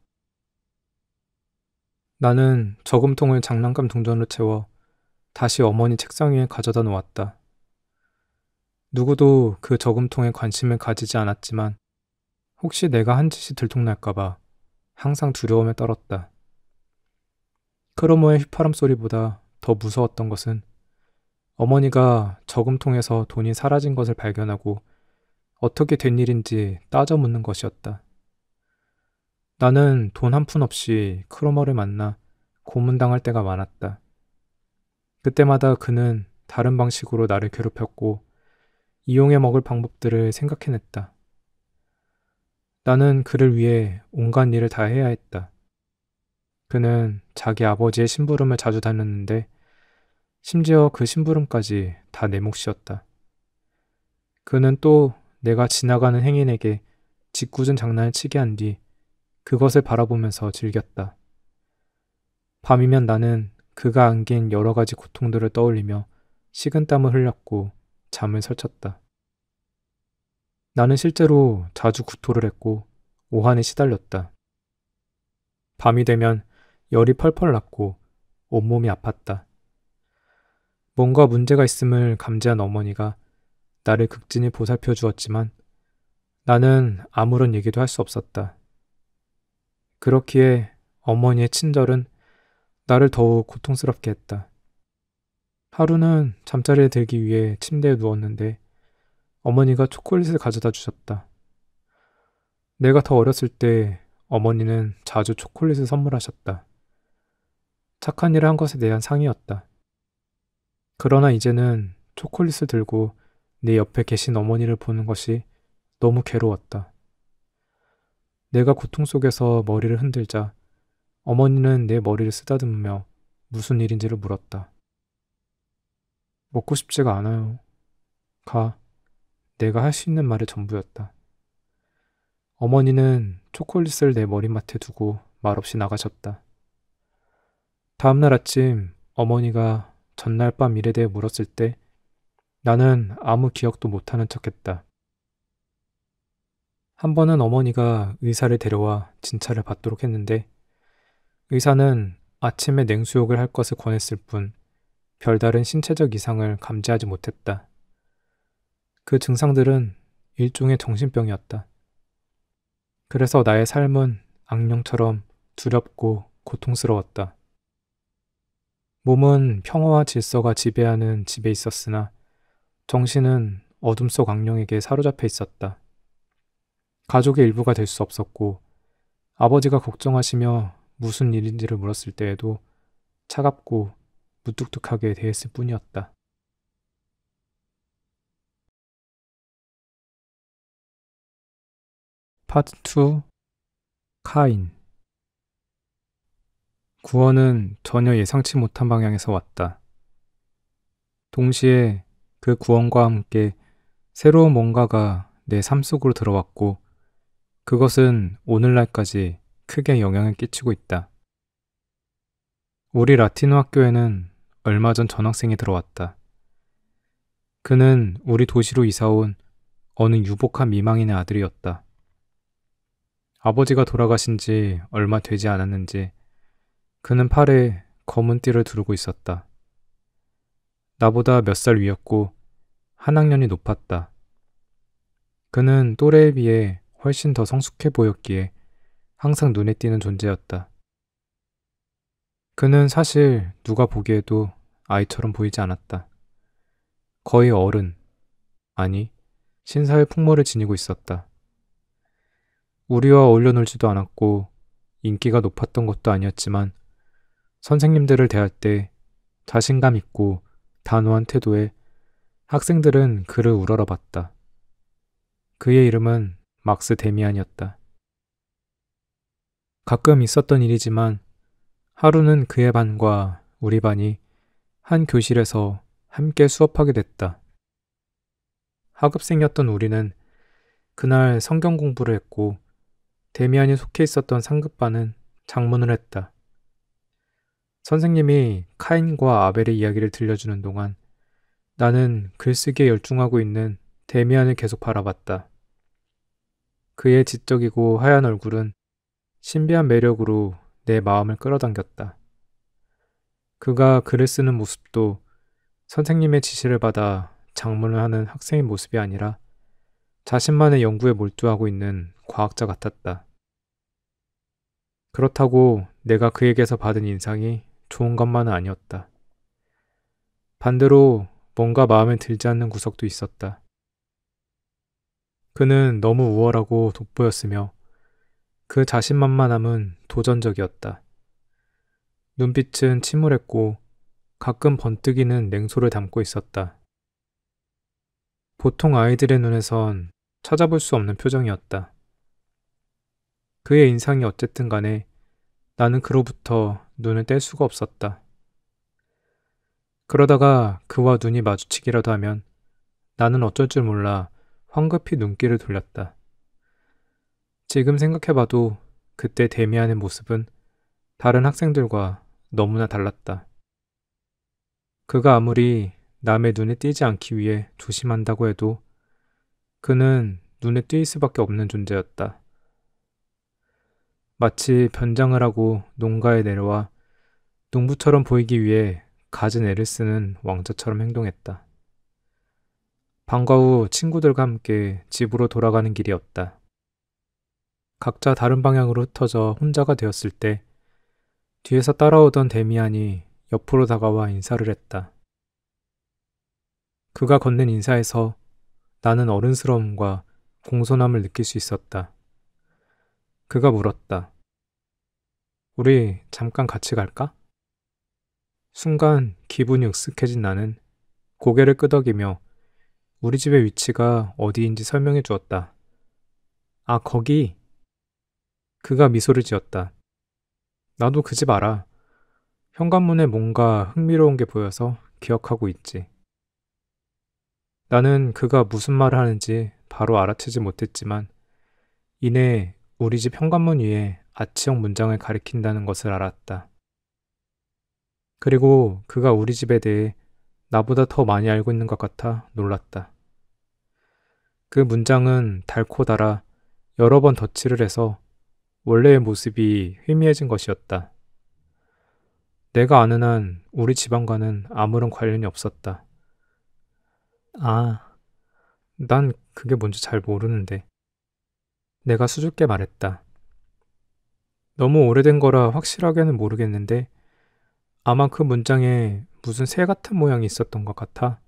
나는 저금통을 장난감 동전으로 채워 다시 어머니 책상 위에 가져다 놓았다. 누구도 그 저금통에 관심을 가지지 않았지만 혹시 내가 한 짓이 들통날까봐 항상 두려움에 떨었다. 크로머의 휘파람 소리보다 더 무서웠던 것은 어머니가 저금통에서 돈이 사라진 것을 발견하고 어떻게 된 일인지 따져 묻는 것이었다. 나는 돈 한 푼 없이 크로머를 만나 고문당할 때가 많았다. 그때마다 그는 다른 방식으로 나를 괴롭혔고 이용해 먹을 방법들을 생각해냈다. 나는 그를 위해 온갖 일을 다 해야 했다. 그는 자기 아버지의 심부름을 자주 다녔는데 심지어 그 심부름까지 다 내 몫이었다. 그는 또 내가 지나가는 행인에게 짓궂은 장난을 치게 한 뒤 그것을 바라보면서 즐겼다. 밤이면 나는 그가 안긴 여러 가지 고통들을 떠올리며 식은땀을 흘렸고 잠을 설쳤다. 나는 실제로 자주 구토를 했고 오한에 시달렸다. 밤이 되면 열이 펄펄 났고 온몸이 아팠다. 뭔가 문제가 있음을 감지한 어머니가 나를 극진히 보살펴 주었지만 나는 아무런 얘기도 할 수 없었다. 그렇기에 어머니의 친절은 나를 더욱 고통스럽게 했다. 하루는 잠자리에 들기 위해 침대에 누웠는데 어머니가 초콜릿을 가져다 주셨다. 내가 더 어렸을 때 어머니는 자주 초콜릿을 선물하셨다. 착한 일을 한 것에 대한 상이었다. 그러나 이제는 초콜릿을 들고 내 옆에 계신 어머니를 보는 것이 너무 괴로웠다. 내가 고통 속에서 머리를 흔들자 어머니는 내 머리를 쓰다듬으며 무슨 일인지를 물었다. 먹고 싶지가 않아요. 가. 내가 할 수 있는 말의 전부였다. 어머니는 초콜릿을 내 머리맡에 두고 말없이 나가셨다. 다음날 아침 어머니가 전날 밤 일에 대해 물었을 때 나는 아무 기억도 못하는 척했다. 한 번은 어머니가 의사를 데려와 진찰을 받도록 했는데 의사는 아침에 냉수욕을 할 것을 권했을 뿐 별다른 신체적 이상을 감지하지 못했다. 그 증상들은 일종의 정신병이었다. 그래서 나의 삶은 악령처럼 두렵고 고통스러웠다. 몸은 평화와 질서가 지배하는 집에 있었으나 정신은 어둠 속 악령에게 사로잡혀 있었다. 가족의 일부가 될 수 없었고 아버지가 걱정하시며 무슨 일인지를 물었을 때에도 차갑고 무뚝뚝하게 대했을 뿐이었다. 파트 2 카인 구원은 전혀 예상치 못한 방향에서 왔다. 동시에 그 구원과 함께 새로운 뭔가가 내 삶 속으로 들어왔고 그것은 오늘날까지 크게 영향을 끼치고 있다. 우리 라티노 학교에는 얼마 전 전학생이 들어왔다. 그는 우리 도시로 이사온 어느 유복한 미망인의 아들이었다. 아버지가 돌아가신 지 얼마 되지 않았는지 그는 팔에 검은 띠를 두르고 있었다. 나보다 몇 살 위였고 한 학년이 높았다. 그는 또래에 비해 훨씬 더 성숙해 보였기에 항상 눈에 띄는 존재였다. 그는 사실 누가 보기에도 아이처럼 보이지 않았다. 거의 어른, 아니 신사의 풍모를 지니고 있었다. 우리와 어울려 놀지도 않았고 인기가 높았던 것도 아니었지만 선생님들을 대할 때 자신감 있고 단호한 태도에 학생들은 그를 우러러봤다. 그의 이름은 막스 데미안이었다. 가끔 있었던 일이지만 하루는 그의 반과 우리 반이 한 교실에서 함께 수업하게 됐다. 하급생이었던 우리는 그날 성경 공부를 했고 데미안이 속해 있었던 상급반은 장문을 했다. 선생님이 카인과 아벨의 이야기를 들려주는 동안 나는 글쓰기에 열중하고 있는 데미안을 계속 바라봤다. 그의 지적이고 하얀 얼굴은 신비한 매력으로 내 마음을 끌어당겼다. 그가 글을 쓰는 모습도 선생님의 지시를 받아 작문을 하는 학생의 모습이 아니라 자신만의 연구에 몰두하고 있는 과학자 같았다. 그렇다고 내가 그에게서 받은 인상이 좋은 것만은 아니었다. 반대로 뭔가 마음에 들지 않는 구석도 있었다. 그는 너무 우월하고 돋보였으며 그 자신만만함은 도전적이었다. 눈빛은 침울했고 가끔 번뜩이는 냉소를 담고 있었다. 보통 아이들의 눈에선 찾아볼 수 없는 표정이었다. 그의 인상이 어쨌든 간에 나는 그로부터 눈을 뗄 수가 없었다. 그러다가 그와 눈이 마주치기라도 하면 나는 어쩔 줄 몰라 황급히 눈길을 돌렸다. 지금 생각해봐도 그때 데미안의 모습은 다른 학생들과 너무나 달랐다. 그가 아무리 남의 눈에 띄지 않기 위해 조심한다고 해도 그는 눈에 띄일 수밖에 없는 존재였다. 마치 변장을 하고 농가에 내려와 농부처럼 보이기 위해 갖은 애를 쓰는 왕자처럼 행동했다. 방과 후 친구들과 함께 집으로 돌아가는 길이었다. 각자 다른 방향으로 흩어져 혼자가 되었을 때 뒤에서 따라오던 데미안이 옆으로 다가와 인사를 했다. 그가 건넨 인사에서 나는 어른스러움과 공손함을 느낄 수 있었다. 그가 물었다. 우리 잠깐 같이 갈까? 순간 기분이 익숙해진 나는 고개를 끄덕이며 우리 집의 위치가 어디인지 설명해 주었다. 아, 거기. 그가 미소를 지었다. 나도 그 집 알아. 현관문에 뭔가 흥미로운 게 보여서 기억하고 있지. 나는 그가 무슨 말을 하는지 바로 알아채지 못했지만 이내 우리 집 현관문 위에 아치형 문장을 가리킨다는 것을 알았다. 그리고 그가 우리 집에 대해 나보다 더 많이 알고 있는 것 같아 놀랐다. 그 문장은 닳고 닳아 여러 번 덧칠을 해서 원래의 모습이 희미해진 것이었다. 내가 아는 한 우리 집안과는 아무런 관련이 없었다. 아, 난 그게 뭔지 잘 모르는데. 내가 수줍게 말했다. 너무 오래된 거라 확실하게는 모르겠는데 아마 그 문장에 무슨 새 같은 모양이 있었던 것 같아.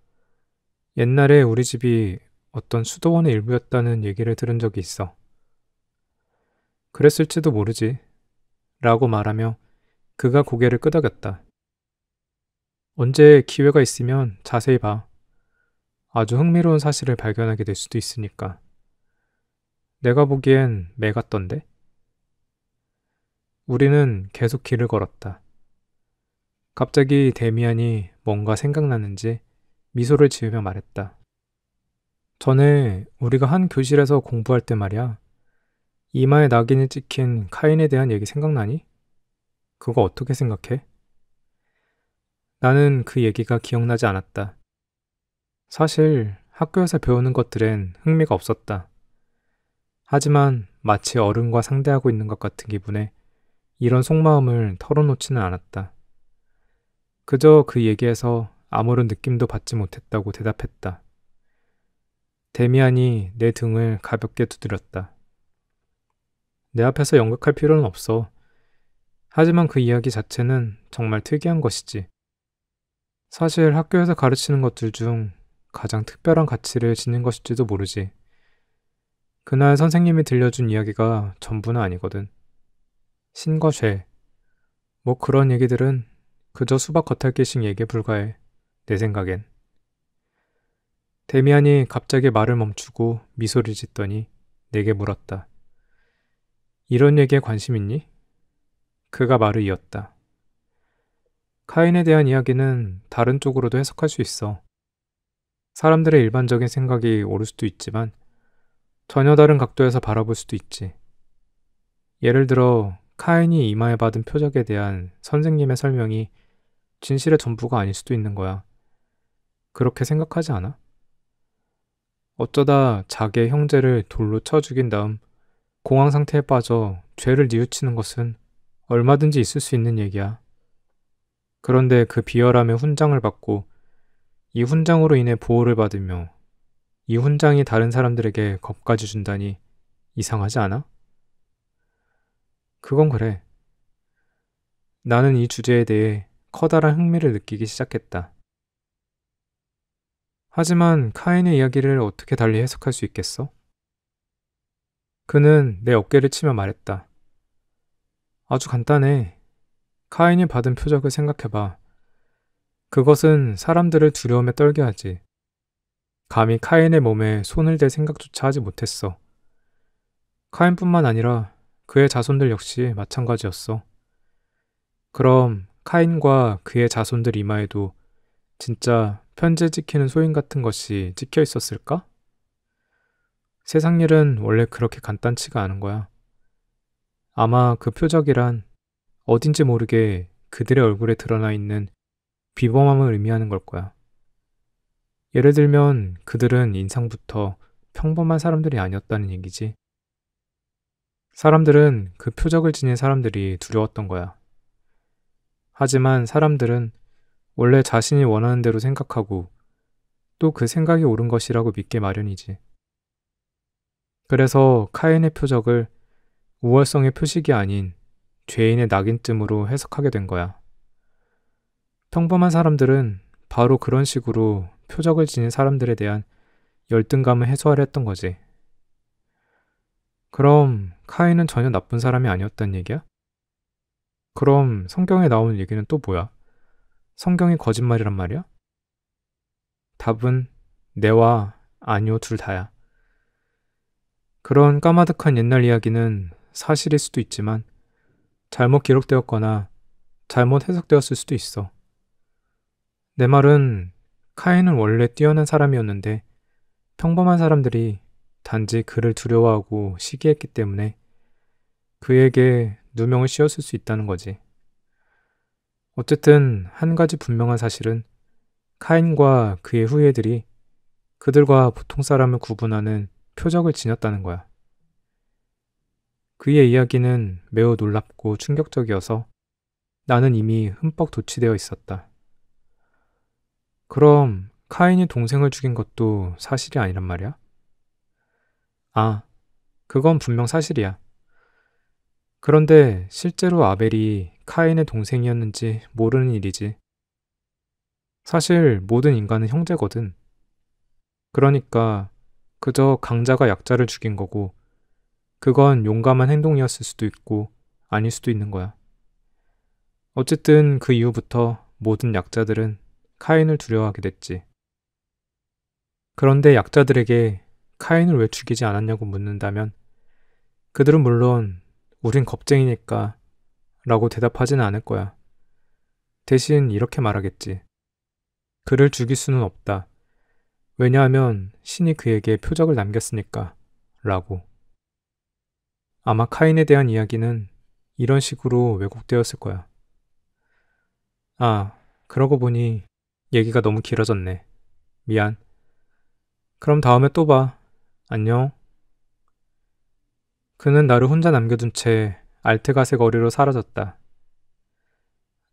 옛날에 우리 집이 어떤 수도원의 일부였다는 얘기를 들은 적이 있어. 그랬을지도 모르지. 라고 말하며 그가 고개를 끄덕였다. 언제 기회가 있으면 자세히 봐. 아주 흥미로운 사실을 발견하게 될 수도 있으니까. 내가 보기엔 매 같던데? 우리는 계속 길을 걸었다. 갑자기 데미안이 뭔가 생각나는지 미소를 지으며 말했다. 전에 우리가 한 교실에서 공부할 때 말이야. 이마에 낙인이 찍힌 카인에 대한 얘기 생각나니? 그거 어떻게 생각해? 나는 그 얘기가 기억나지 않았다. 사실 학교에서 배우는 것들엔 흥미가 없었다. 하지만 마치 어른과 상대하고 있는 것 같은 기분에 이런 속마음을 털어놓지는 않았다. 그저 그 얘기에서 아무런 느낌도 받지 못했다고 대답했다. 데미안이 내 등을 가볍게 두드렸다. 내 앞에서 연극할 필요는 없어. 하지만 그 이야기 자체는 정말 특이한 것이지. 사실 학교에서 가르치는 것들 중 가장 특별한 가치를 지닌 것일지도 모르지. 그날 선생님이 들려준 이야기가 전부는 아니거든. 신과 죄, 뭐 그런 얘기들은 그저 수박 겉핥기식 얘기에 불과해. 내 생각엔. 데미안이 갑자기 말을 멈추고 미소를 짓더니 내게 물었다. 이런 얘기에 관심 있니? 그가 말을 이었다. 카인에 대한 이야기는 다른 쪽으로도 해석할 수 있어. 사람들의 일반적인 생각이 옳을 수도 있지만 전혀 다른 각도에서 바라볼 수도 있지. 예를 들어 카인이 이마에 받은 표적에 대한 선생님의 설명이 진실의 전부가 아닐 수도 있는 거야. 그렇게 생각하지 않아? 어쩌다 자기의 형제를 돌로 쳐 죽인 다음 공황 상태에 빠져 죄를 뉘우치는 것은 얼마든지 있을 수 있는 얘기야. 그런데 그 비열함의 훈장을 받고 이 훈장으로 인해 보호를 받으며 이 훈장이 다른 사람들에게 겁까지 준다니 이상하지 않아? 그건 그래. 나는 이 주제에 대해 커다란 흥미를 느끼기 시작했다. 하지만 카인의 이야기를 어떻게 달리 해석할 수 있겠어? 그는 내 어깨를 치며 말했다. 아주 간단해. 카인이 받은 표적을 생각해봐. 그것은 사람들을 두려움에 떨게 하지. 감히 카인의 몸에 손을 댈 생각조차 하지 못했어. 카인뿐만 아니라 그의 자손들 역시 마찬가지였어. 그럼 카인과 그의 자손들 이마에도 진짜 편지 지키는 소인 같은 것이 찍혀 있었을까? 세상 일은 원래 그렇게 간단치가 않은 거야. 아마 그 표적이란 어딘지 모르게 그들의 얼굴에 드러나 있는 비범함을 의미하는 걸 거야. 예를 들면 그들은 인상부터 평범한 사람들이 아니었다는 얘기지. 사람들은 그 표적을 지닌 사람들이 두려웠던 거야. 하지만 사람들은 원래 자신이 원하는 대로 생각하고 또 그 생각이 옳은 것이라고 믿게 마련이지. 그래서 카인의 표적을 우월성의 표식이 아닌 죄인의 낙인쯤으로 해석하게 된 거야. 평범한 사람들은 바로 그런 식으로 표적을 지닌 사람들에 대한 열등감을 해소하려 했던 거지. 그럼 카인은 전혀 나쁜 사람이 아니었단 얘기야? 그럼 성경에 나오는 얘기는 또 뭐야? 성경이 거짓말이란 말이야? 답은 네와 아니오 둘 다야. 그런 까마득한 옛날 이야기는 사실일 수도 있지만 잘못 기록되었거나 잘못 해석되었을 수도 있어. 내 말은 카인은 원래 뛰어난 사람이었는데 평범한 사람들이 단지 그를 두려워하고 시기했기 때문에 그에게 누명을 씌웠을 수 있다는 거지. 어쨌든 한 가지 분명한 사실은 카인과 그의 후예들이 그들과 보통 사람을 구분하는 표적을 지녔다는 거야. 그의 이야기는 매우 놀랍고 충격적이어서 나는 이미 흠뻑 도취되어 있었다. 그럼 카인이 동생을 죽인 것도 사실이 아니란 말이야? 아, 그건 분명 사실이야. 그런데 실제로 아벨이 카인의 동생이었는지 모르는 일이지. 사실 모든 인간은 형제거든. 그러니까 그저 강자가 약자를 죽인 거고, 그건 용감한 행동이었을 수도 있고, 아닐 수도 있는 거야. 어쨌든 그 이후부터 모든 약자들은 카인을 두려워하게 됐지. 그런데 약자들에게 카인을 왜 죽이지 않았냐고 묻는다면, 그들은 물론 우린 겁쟁이니까 라고 대답하지는 않을 거야. 대신 이렇게 말하겠지. 그를 죽일 수는 없다. 왜냐하면 신이 그에게 표적을 남겼으니까 라고. 아마 카인에 대한 이야기는 이런 식으로 왜곡되었을 거야. 아, 그러고 보니 얘기가 너무 길어졌네. 미안. 그럼 다음에 또 봐. 안녕. 그는 나를 혼자 남겨둔 채 알트가세 거리로 사라졌다.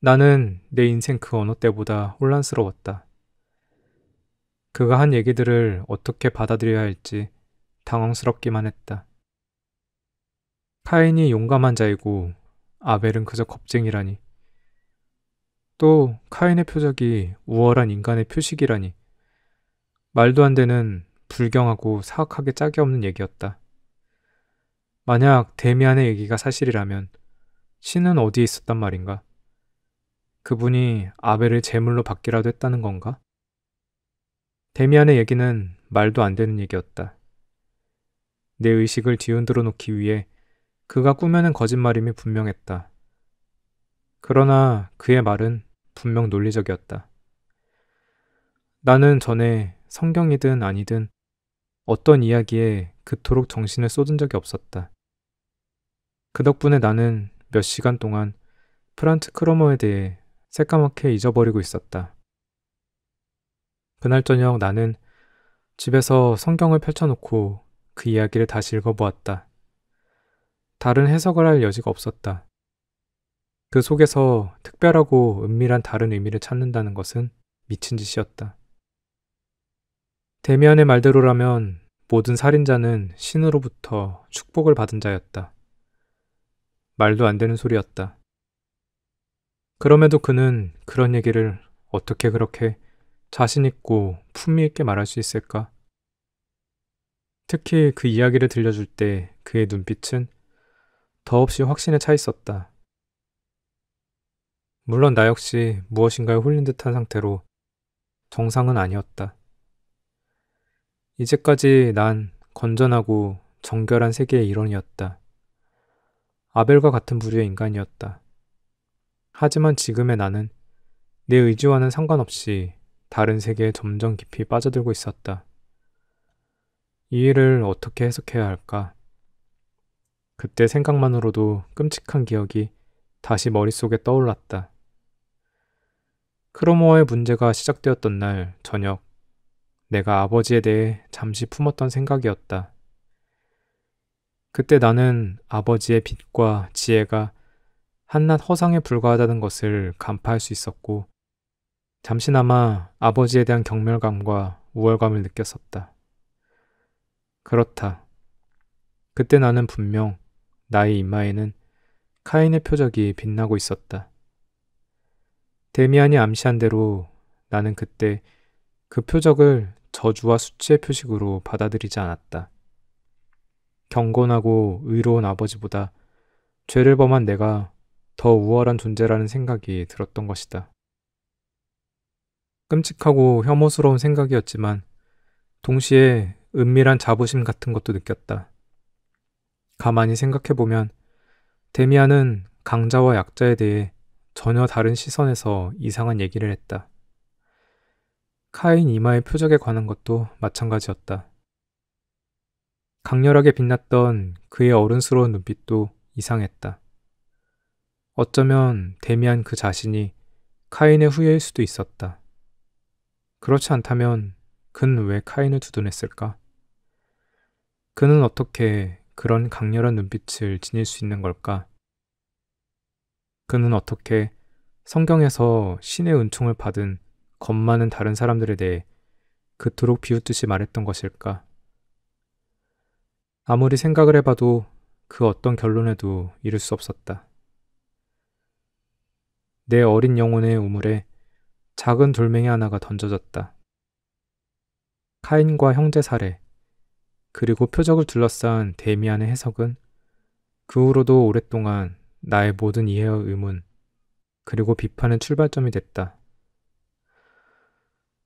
나는 내 인생 그 어느 때보다 혼란스러웠다. 그가 한 얘기들을 어떻게 받아들여야 할지 당황스럽기만 했다. 카인이 용감한 자이고 아벨은 그저 겁쟁이라니. 또 카인의 표적이 우월한 인간의 표식이라니. 말도 안 되는 불경하고 사악하게 짝이 없는 얘기였다. 만약 데미안의 얘기가 사실이라면 신은 어디에 있었단 말인가? 그분이 아벨을 제물로 받기라도 했다는 건가? 데미안의 얘기는 말도 안 되는 얘기였다. 내 의식을 뒤흔들어 놓기 위해 그가 꾸며낸 거짓말임이 분명했다. 그러나 그의 말은 분명 논리적이었다. 나는 전에 성경이든 아니든 어떤 이야기에 그토록 정신을 쏟은 적이 없었다. 그 덕분에 나는 몇 시간 동안 프란츠 크로머에 대해 새까맣게 잊어버리고 있었다. 그날 저녁 나는 집에서 성경을 펼쳐놓고 그 이야기를 다시 읽어보았다. 다른 해석을 할 여지가 없었다. 그 속에서 특별하고 은밀한 다른 의미를 찾는다는 것은 미친 짓이었다. 데미안의 말대로라면 모든 살인자는 신으로부터 축복을 받은 자였다. 말도 안 되는 소리였다. 그럼에도 그는 그런 얘기를 어떻게 그렇게 자신 있고 품위 있게 말할 수 있을까? 특히 그 이야기를 들려줄 때 그의 눈빛은 더없이 확신에 차 있었다. 물론 나 역시 무엇인가에 홀린 듯한 상태로 정상은 아니었다. 이제까지 난 건전하고 정결한 세계의 일원이었다. 아벨과 같은 부류의 인간이었다. 하지만 지금의 나는 내 의지와는 상관없이 다른 세계에 점점 깊이 빠져들고 있었다. 이 일을 어떻게 해석해야 할까? 그때 생각만으로도 끔찍한 기억이 다시 머릿속에 떠올랐다. 크로모어의 문제가 시작되었던 날 저녁, 내가 아버지에 대해 잠시 품었던 생각이었다. 그때 나는 아버지의 빛과 지혜가 한낱 허상에 불과하다는 것을 간파할 수 있었고, 잠시나마 아버지에 대한 경멸감과 우월감을 느꼈었다. 그렇다. 그때 나는 분명 나의 이마에는 카인의 표적이 빛나고 있었다. 데미안이 암시한 대로 나는 그때 그 표적을 저주와 수치의 표식으로 받아들이지 않았다. 경건하고 의로운 아버지보다 죄를 범한 내가 더 우월한 존재라는 생각이 들었던 것이다. 끔찍하고 혐오스러운 생각이었지만 동시에 은밀한 자부심 같은 것도 느꼈다. 가만히 생각해보면 데미안은 강자와 약자에 대해 전혀 다른 시선에서 이상한 얘기를 했다. 카인 이마의 표적에 관한 것도 마찬가지였다. 강렬하게 빛났던 그의 어른스러운 눈빛도 이상했다. 어쩌면 데미안 그 자신이 카인의 후예일 수도 있었다. 그렇지 않다면 그는 왜 카인을 두둔했을까? 그는 어떻게 그런 강렬한 눈빛을 지닐 수 있는 걸까? 그는 어떻게 성경에서 신의 은총을 받은 겁 많은 다른 사람들에 대해 그토록 비웃듯이 말했던 것일까? 아무리 생각을 해봐도 그 어떤 결론에도 이를 수 없었다. 내 어린 영혼의 우물에 작은 돌멩이 하나가 던져졌다. 카인과 형제 살해, 그리고 표적을 둘러싼 데미안의 해석은 그 후로도 오랫동안 나의 모든 이해와 의문, 그리고 비판의 출발점이 됐다.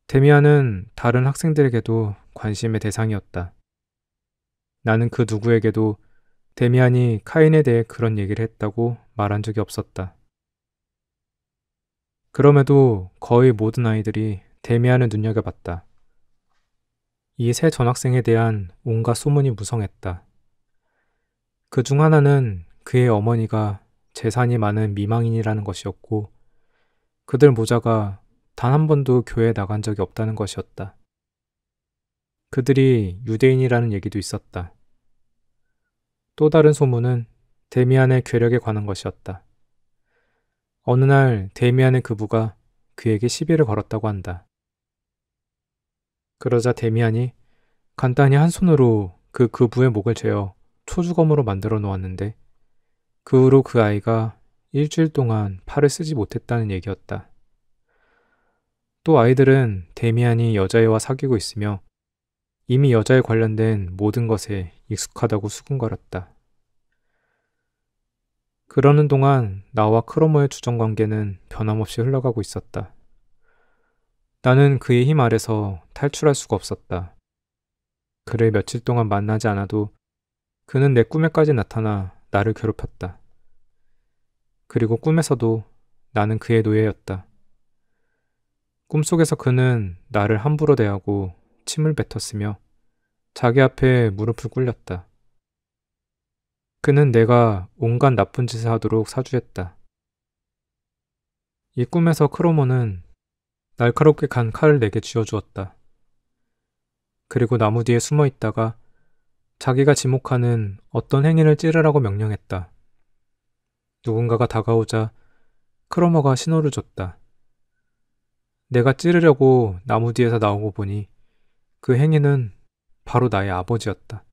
데미안은 다른 학생들에게도 관심의 대상이었다. 나는 그 누구에게도 데미안이 카인에 대해 그런 얘기를 했다고 말한 적이 없었다. 그럼에도 거의 모든 아이들이 데미안을 눈여겨봤다. 이 새 전학생에 대한 온갖 소문이 무성했다. 그 중 하나는 그의 어머니가 재산이 많은 미망인이라는 것이었고, 그들 모자가 단 한 번도 교회에 나간 적이 없다는 것이었다. 그들이 유대인이라는 얘기도 있었다. 또 다른 소문은 데미안의 괴력에 관한 것이었다. 어느 날 데미안의 그부가 그에게 시비를 걸었다고 한다. 그러자 데미안이 간단히 한 손으로 그 그부의 목을 죄어 초주검으로 만들어 놓았는데, 그 후로 그 아이가 일주일 동안 팔을 쓰지 못했다는 얘기였다. 또 아이들은 데미안이 여자애와 사귀고 있으며 이미 여자에 관련된 모든 것에 익숙하다고 수군거렸다. 그러는 동안 나와 크로모의 주정관계는 변함없이 흘러가고 있었다. 나는 그의 힘 아래서 탈출할 수가 없었다. 그를 며칠 동안 만나지 않아도 그는 내 꿈에까지 나타나 나를 괴롭혔다. 그리고 꿈에서도 나는 그의 노예였다. 꿈속에서 그는 나를 함부로 대하고 침을 뱉었으며 자기 앞에 무릎을 꿇렸다. 그는 내가 온갖 나쁜 짓을 하도록 사주했다. 이 꿈에서 크로모는 날카롭게 간 칼을 내게 쥐어주었다. 그리고 나무 뒤에 숨어 있다가 자기가 지목하는 어떤 행위를 찌르라고 명령했다. 누군가가 다가오자 크로모가 신호를 줬다. 내가 찌르려고 나무 뒤에서 나오고 보니 그 행위는 바로 나의 아버지였다.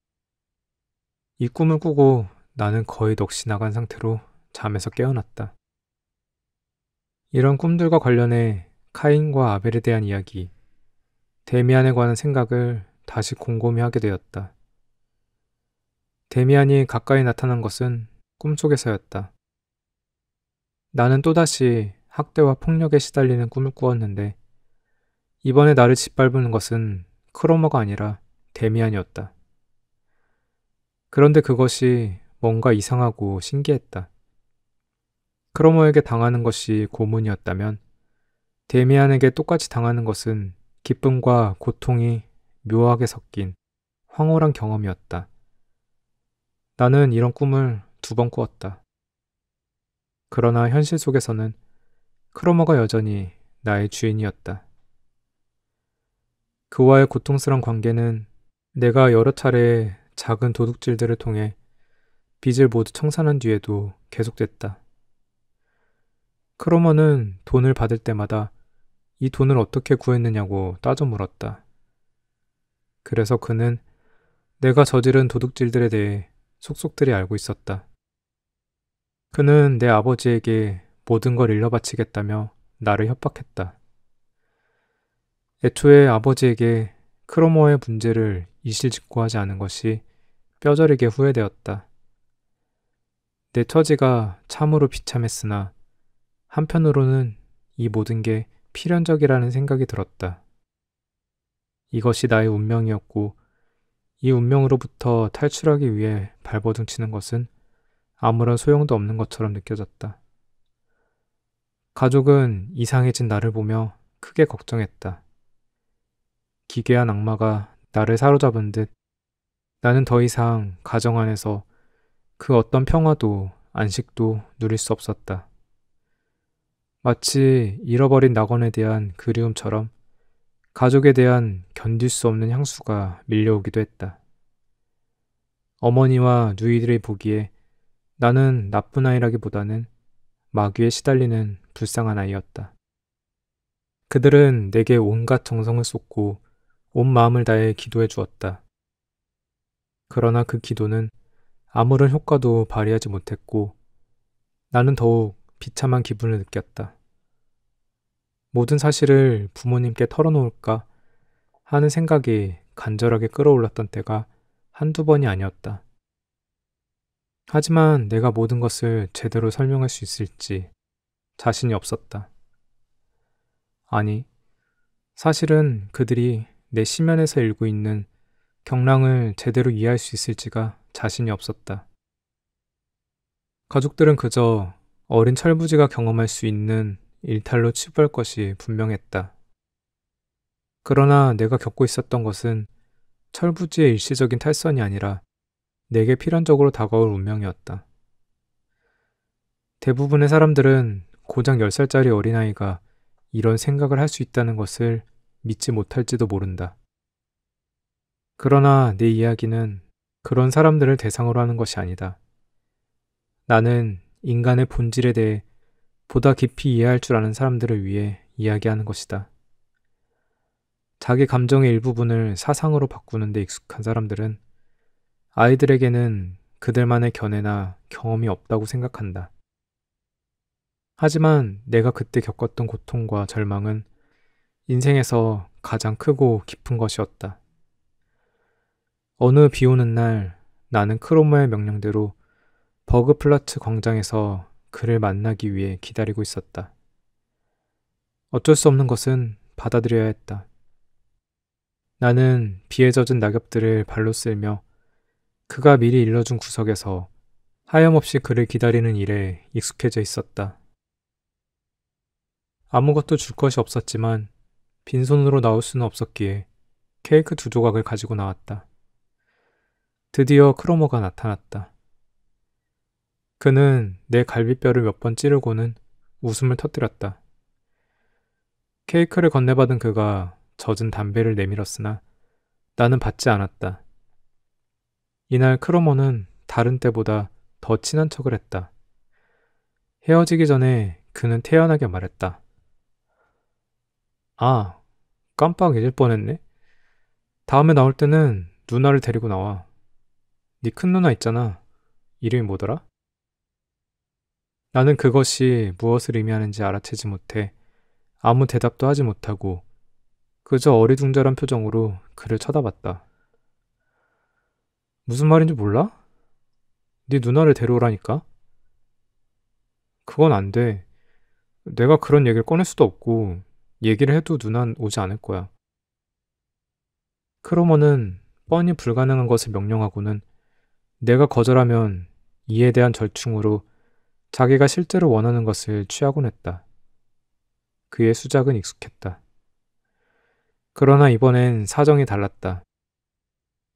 이 꿈을 꾸고 나는 거의 넋이 나간 상태로 잠에서 깨어났다. 이런 꿈들과 관련해 카인과 아벨에 대한 이야기, 데미안에 관한 생각을 다시 곰곰이 하게 되었다. 데미안이 가까이 나타난 것은 꿈속에서였다. 나는 또다시 학대와 폭력에 시달리는 꿈을 꾸었는데 이번에 나를 짓밟는 것은 크로머가 아니라 데미안이었다. 그런데 그것이 뭔가 이상하고 신기했다. 크로머에게 당하는 것이 고문이었다면 데미안에게 똑같이 당하는 것은 기쁨과 고통이 묘하게 섞인 황홀한 경험이었다. 나는 이런 꿈을 2번 꾸었다. 그러나 현실 속에서는 크로머가 여전히 나의 주인이었다. 그와의 고통스러운 관계는 내가 여러 차례 작은 도둑질들을 통해 빚을 모두 청산한 뒤에도 계속됐다. 크로머는 돈을 받을 때마다 이 돈을 어떻게 구했느냐고 따져 물었다. 그래서 그는 내가 저지른 도둑질들에 대해 속속들이 알고 있었다. 그는 내 아버지에게 모든 걸 일러바치겠다며 나를 협박했다. 애초에 아버지에게 크로머의 문제를 이실직고하지 않은 것이 뼈저리게 후회되었다. 내 처지가 참으로 비참했으나 한편으로는 이 모든 게 필연적이라는 생각이 들었다. 이것이 나의 운명이었고 이 운명으로부터 탈출하기 위해 발버둥치는 것은 아무런 소용도 없는 것처럼 느껴졌다. 가족은 이상해진 나를 보며 크게 걱정했다. 기괴한 악마가 나를 사로잡은 듯 나는 더 이상 가정 안에서 그 어떤 평화도 안식도 누릴 수 없었다. 마치 잃어버린 낙원에 대한 그리움처럼 가족에 대한 견딜 수 없는 향수가 밀려오기도 했다. 어머니와 누이들이 보기에 나는 나쁜 아이라기보다는 마귀에 시달리는 불쌍한 아이였다. 그들은 내게 온갖 정성을 쏟고 온 마음을 다해 기도해 주었다. 그러나 그 기도는 아무런 효과도 발휘하지 못했고 나는 더욱 비참한 기분을 느꼈다. 모든 사실을 부모님께 털어놓을까 하는 생각이 간절하게 끌어올랐던 때가 한두 번이 아니었다. 하지만 내가 모든 것을 제대로 설명할 수 있을지 자신이 없었다. 아니, 사실은 그들이 내 심연에서 일고 있는 경랑을 제대로 이해할 수 있을지가 자신이 없었다. 가족들은 그저 어린 철부지가 경험할 수 있는 일탈로 치부할 것이 분명했다. 그러나 내가 겪고 있었던 것은 철부지의 일시적인 탈선이 아니라 내게 필연적으로 다가올 운명이었다. 대부분의 사람들은 고작 10살짜리 어린아이가 이런 생각을 할 수 있다는 것을 믿지 못할지도 모른다. 그러나 내 이야기는 그런 사람들을 대상으로 하는 것이 아니다. 나는 인간의 본질에 대해 보다 깊이 이해할 줄 아는 사람들을 위해 이야기하는 것이다. 자기 감정의 일부분을 사상으로 바꾸는 데 익숙한 사람들은 아이들에게는 그들만의 견해나 경험이 없다고 생각한다. 하지만 내가 그때 겪었던 고통과 절망은 인생에서 가장 크고 깊은 것이었다. 어느 비 오는 날 나는 크로머의 명령대로 버그플라츠 광장에서 그를 만나기 위해 기다리고 있었다. 어쩔 수 없는 것은 받아들여야 했다. 나는 비에 젖은 낙엽들을 발로 쓸며 그가 미리 일러준 구석에서 하염없이 그를 기다리는 일에 익숙해져 있었다. 아무것도 줄 것이 없었지만 빈손으로 나올 수는 없었기에 케이크 2조각을 가지고 나왔다. 드디어 크로머가 나타났다. 그는 내 갈비뼈를 몇 번 찌르고는 웃음을 터뜨렸다. 케이크를 건네받은 그가 젖은 담배를 내밀었으나 나는 받지 않았다. 이날 크로머는 다른 때보다 더 친한 척을 했다. 헤어지기 전에 그는 태연하게 말했다. 아, 깜빡 잊을 뻔했네. 다음에 나올 때는 누나를 데리고 나와. 네 큰 누나 있잖아. 이름이 뭐더라? 나는 그것이 무엇을 의미하는지 알아채지 못해 아무 대답도 하지 못하고 그저 어리둥절한 표정으로 그를 쳐다봤다. 무슨 말인지 몰라? 네 누나를 데려오라니까? 그건 안 돼. 내가 그런 얘기를 꺼낼 수도 없고 얘기를 해도 누난 오지 않을 거야. 크로머는 뻔히 불가능한 것을 명령하고는 내가 거절하면 이에 대한 절충으로 자기가 실제로 원하는 것을 취하곤 했다. 그의 수작은 익숙했다. 그러나 이번엔 사정이 달랐다.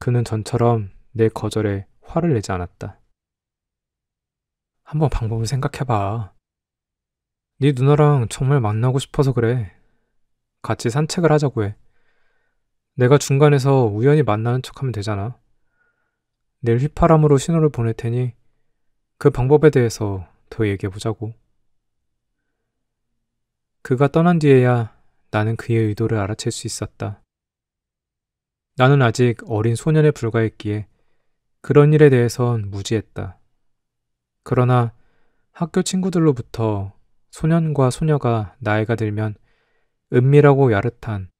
그는 전처럼 내 거절에 화를 내지 않았다. 한번 방법을 생각해봐. 네 누나랑 정말 만나고 싶어서 그래. 같이 산책을 하자고 해. 내가 중간에서 우연히 만나는 척하면 되잖아. 내일 휘파람으로 신호를 보낼 테니 그 방법에 대해서 더 얘기해보자고. 그가 떠난 뒤에야 나는 그의 의도를 알아챌 수 있었다. 나는 아직 어린 소년에 불과했기에 그런 일에 대해선 무지했다. 그러나 학교 친구들로부터 소년과 소녀가 나이가 들면 은밀하고 야릇한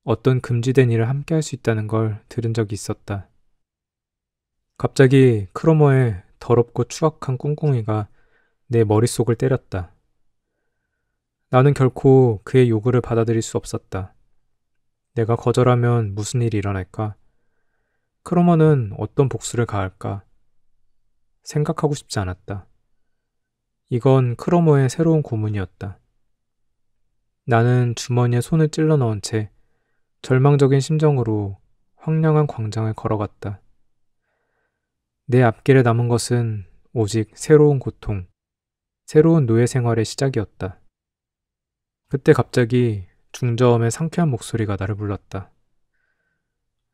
어떤 금지된 일을 함께 할 수 있다는 걸 들은 적이 있었다. 갑자기 크로머의 더럽고 추악한 꿍꿍이가 내 머릿속을 때렸다. 나는 결코 그의 요구를 받아들일 수 없었다. 내가 거절하면 무슨 일이 일어날까? 크로머는 어떤 복수를 가할까? 생각하고 싶지 않았다. 이건 크로머의 새로운 고문이었다. 나는 주머니에 손을 찔러 넣은 채 절망적인 심정으로 황량한 광장을 걸어갔다. 내 앞길에 남은 것은 오직 새로운 고통, 새로운 노예 생활의 시작이었다. 그때 갑자기 중저음의 상쾌한 목소리가 나를 불렀다.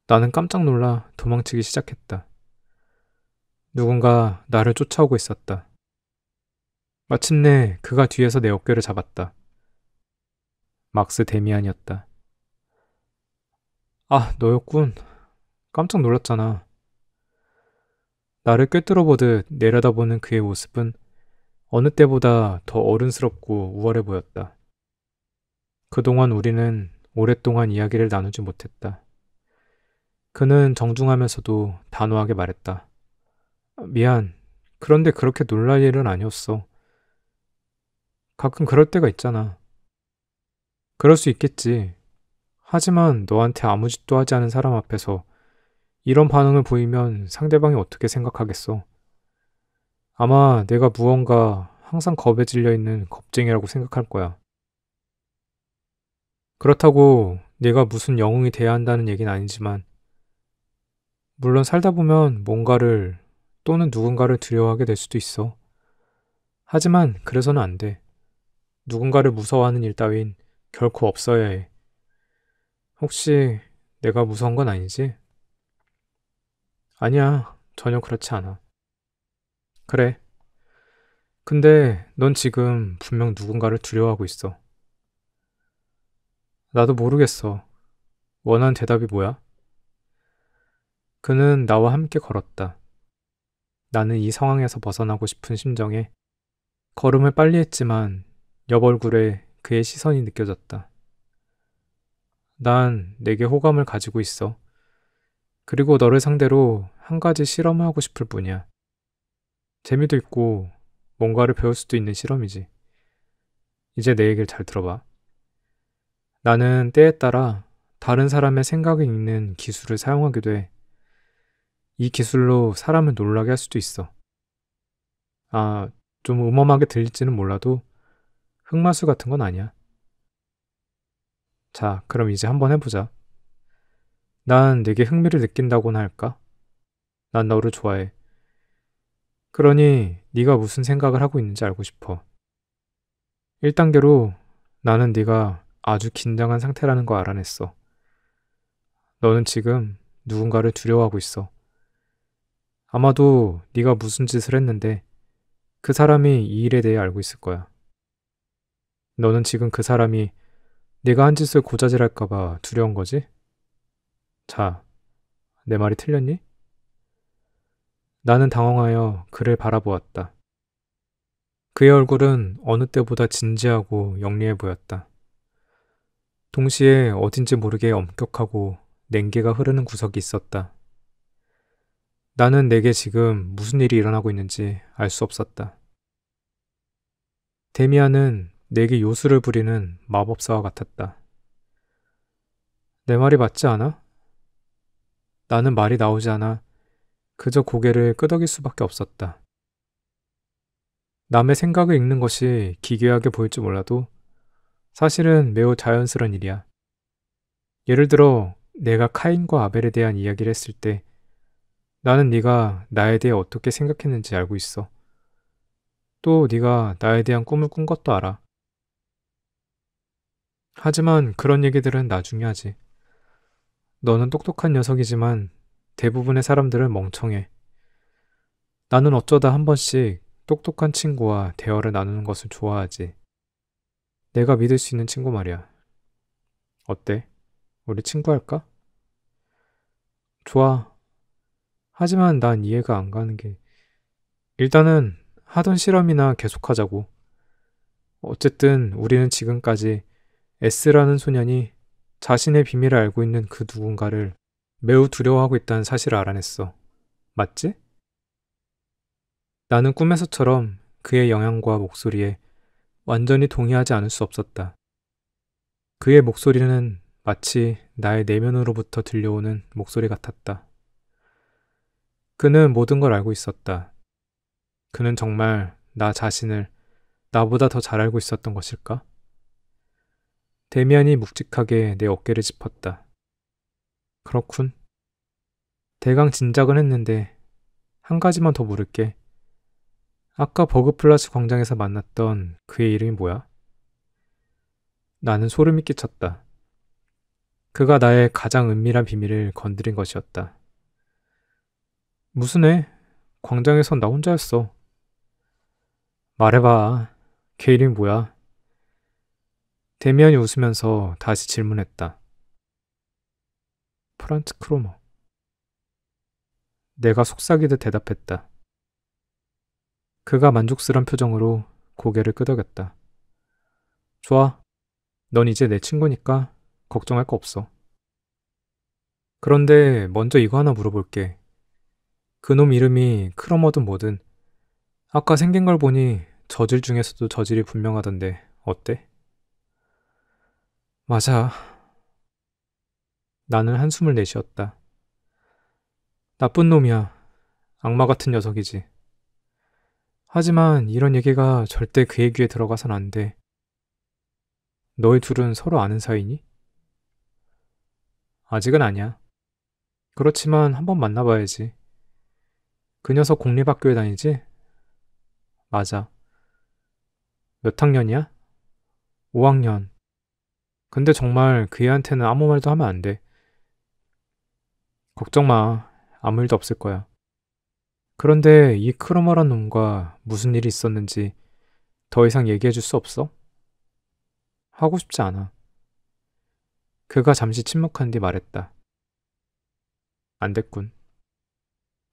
나는 깜짝 놀라 도망치기 시작했다. 누군가 나를 쫓아오고 있었다. 마침내 그가 뒤에서 내 어깨를 잡았다. 막스 데미안이었다. 아, 너였군. 깜짝 놀랐잖아. 나를 꿰뚫어 보듯 내려다보는 그의 모습은 어느 때보다 더 어른스럽고 우월해 보였다. 그동안 우리는 오랫동안 이야기를 나누지 못했다. 그는 정중하면서도 단호하게 말했다. 미안. 그런데 그렇게 놀랄 일은 아니었어. 가끔 그럴 때가 있잖아. 그럴 수 있겠지. 하지만 너한테 아무 짓도 하지 않은 사람 앞에서 이런 반응을 보이면 상대방이 어떻게 생각하겠어? 아마 내가 무언가 항상 겁에 질려 있는 겁쟁이라고 생각할 거야. 그렇다고 내가 무슨 영웅이 돼야 한다는 얘기는 아니지만, 물론 살다 보면 뭔가를 또는 누군가를 두려워하게 될 수도 있어. 하지만 그래서는 안 돼. 누군가를 무서워하는 일 따윈 결코 없어야 해. 혹시 내가 무서운 건 아니지? 아니야, 전혀 그렇지 않아. 그래. 근데 넌 지금 분명 누군가를 두려워하고 있어. 나도 모르겠어. 원하는 대답이 뭐야? 그는 나와 함께 걸었다. 나는 이 상황에서 벗어나고 싶은 심정에 걸음을 빨리 했지만 옆 얼굴에 그의 시선이 느껴졌다. 난 내게 호감을 가지고 있어. 그리고 너를 상대로 한 가지 실험을 하고 싶을 뿐이야. 재미도 있고 뭔가를 배울 수도 있는 실험이지. 이제 내 얘기를 잘 들어봐. 나는 때에 따라 다른 사람의 생각을 읽는 기술을 사용하기도 해. 이 기술로 사람을 놀라게 할 수도 있어. 아, 좀 음험하게 들릴지는 몰라도 흑마술 같은 건 아니야. 자, 그럼 이제 한번 해보자. 난 내게 흥미를 느낀다고나 할까? 난 너를 좋아해. 그러니 네가 무슨 생각을 하고 있는지 알고 싶어. 1단계로 나는 네가 아주 긴장한 상태라는 거 알아냈어. 너는 지금 누군가를 두려워하고 있어. 아마도 네가 무슨 짓을 했는데 그 사람이 이 일에 대해 알고 있을 거야. 너는 지금 그 사람이 네가 한 짓을 고자질할까봐 두려운 거지? 자, 내 말이 틀렸니? 나는 당황하여 그를 바라보았다. 그의 얼굴은 어느 때보다 진지하고 영리해 보였다. 동시에 어딘지 모르게 엄격하고 냉기가 흐르는 구석이 있었다. 나는 내게 지금 무슨 일이 일어나고 있는지 알 수 없었다. 데미안은 내게 요술을 부리는 마법사와 같았다. 내 말이 맞지 않아? 나는 말이 나오지 않아 그저 고개를 끄덕일 수밖에 없었다. 남의 생각을 읽는 것이 기괴하게 보일지 몰라도 사실은 매우 자연스러운 일이야. 예를 들어 내가 카인과 아벨에 대한 이야기를 했을 때 나는 네가 나에 대해 어떻게 생각했는지 알고 있어. 또 네가 나에 대한 꿈을 꾼 것도 알아. 하지만 그런 얘기들은 나중에 하지. 너는 똑똑한 녀석이지만 대부분의 사람들은 멍청해. 나는 어쩌다 한 번씩 똑똑한 친구와 대화를 나누는 것을 좋아하지. 내가 믿을 수 있는 친구 말이야. 어때? 우리 친구 할까? 좋아. 하지만 난 이해가 안 가는 게 일단은 하던 실험이나 계속하자고. 어쨌든 우리는 지금까지 S라는 소년이 자신의 비밀을 알고 있는 그 누군가를 매우 두려워하고 있다는 사실을 알아냈어. 맞지? 나는 꿈에서처럼 그의 영향과 목소리에 완전히 동의하지 않을 수 없었다. 그의 목소리는 마치 나의 내면으로부터 들려오는 목소리 같았다. 그는 모든 걸 알고 있었다. 그는 정말 나 자신을 나보다 더 잘 알고 있었던 것일까? 데미안이 묵직하게 내 어깨를 짚었다. 그렇군. 대강 짐작은 했는데 한 가지만 더 물을게. 아까 버그플라스 광장에서 만났던 그의 이름이 뭐야? 나는 소름이 끼쳤다. 그가 나의 가장 은밀한 비밀을 건드린 것이었다. 무슨 애? 광장에선 나 혼자였어. 말해봐. 걔 이름이 뭐야? 데미안이 웃으면서 다시 질문했다. 프란츠 크로머. 내가 속삭이듯 대답했다. 그가 만족스런 표정으로 고개를 끄덕였다. 좋아. 넌 이제 내 친구니까 걱정할 거 없어. 그런데 먼저 이거 하나 물어볼게. 그놈 이름이 크로머든 뭐든 아까 생긴 걸 보니 저질 중에서도 저질이 분명하던데 어때? 맞아. 나는 한숨을 내쉬었다. 나쁜 놈이야. 악마 같은 녀석이지. 하지만 이런 얘기가 절대 그의 귀에 들어가선 안 돼. 너희 둘은 서로 아는 사이니? 아직은 아니야. 그렇지만 한번 만나봐야지. 그 녀석 공립학교에 다니지? 맞아. 몇 학년이야? 5학년. 근데 정말 그 애한테는 아무 말도 하면 안 돼. 걱정 마. 아무 일도 없을 거야. 그런데 이 크로머란 놈과 무슨 일이 있었는지 더 이상 얘기해 줄 수 없어? 하고 싶지 않아. 그가 잠시 침묵한 뒤 말했다. 안 됐군.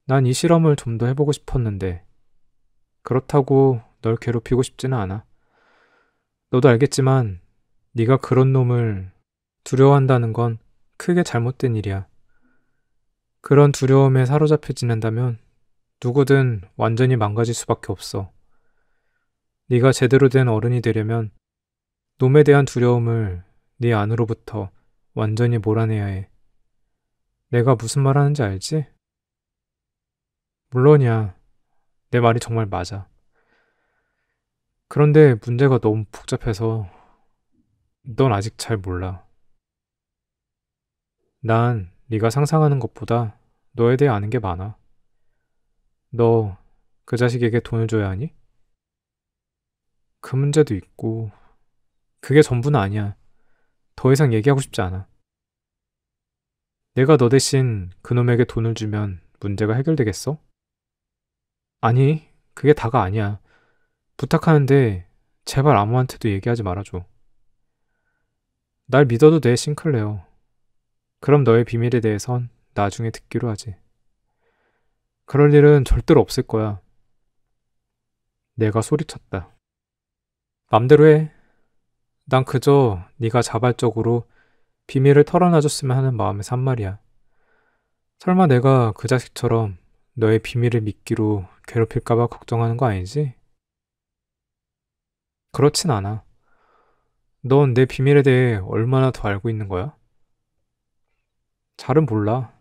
난 이 실험을 좀 더 해보고 싶었는데 그렇다고 널 괴롭히고 싶지는 않아. 너도 알겠지만 네가 그런 놈을 두려워한다는 건 크게 잘못된 일이야. 그런 두려움에 사로잡혀 지낸다면 누구든 완전히 망가질 수밖에 없어. 네가 제대로 된 어른이 되려면 놈에 대한 두려움을 네 안으로부터 완전히 몰아내야 해. 내가 무슨 말 하는지 알지? 물론이야. 내 말이 정말 맞아. 그런데 문제가 너무 복잡해서 넌 아직 잘 몰라. 난 네가 상상하는 것보다 너에 대해 아는 게 많아. 너 그 자식에게 돈을 줘야 하니? 그 문제도 있고 그게 전부는 아니야. 더 이상 얘기하고 싶지 않아. 내가 너 대신 그놈에게 돈을 주면 문제가 해결되겠어? 아니, 그게 다가 아니야. 부탁하는데 제발 아무한테도 얘기하지 말아줘. 날 믿어도 돼, 싱클레어. 그럼 너의 비밀에 대해선 나중에 듣기로 하지. 그럴 일은 절대로 없을 거야. 내가 소리쳤다. 맘대로 해. 난 그저 네가 자발적으로 비밀을 털어놔줬으면 하는 마음에서 한 말이야. 설마 내가 그 자식처럼 너의 비밀을 미끼로 괴롭힐까봐 걱정하는 거 아니지? 그렇진 않아. 넌 내 비밀에 대해 얼마나 더 알고 있는 거야? 잘은 몰라.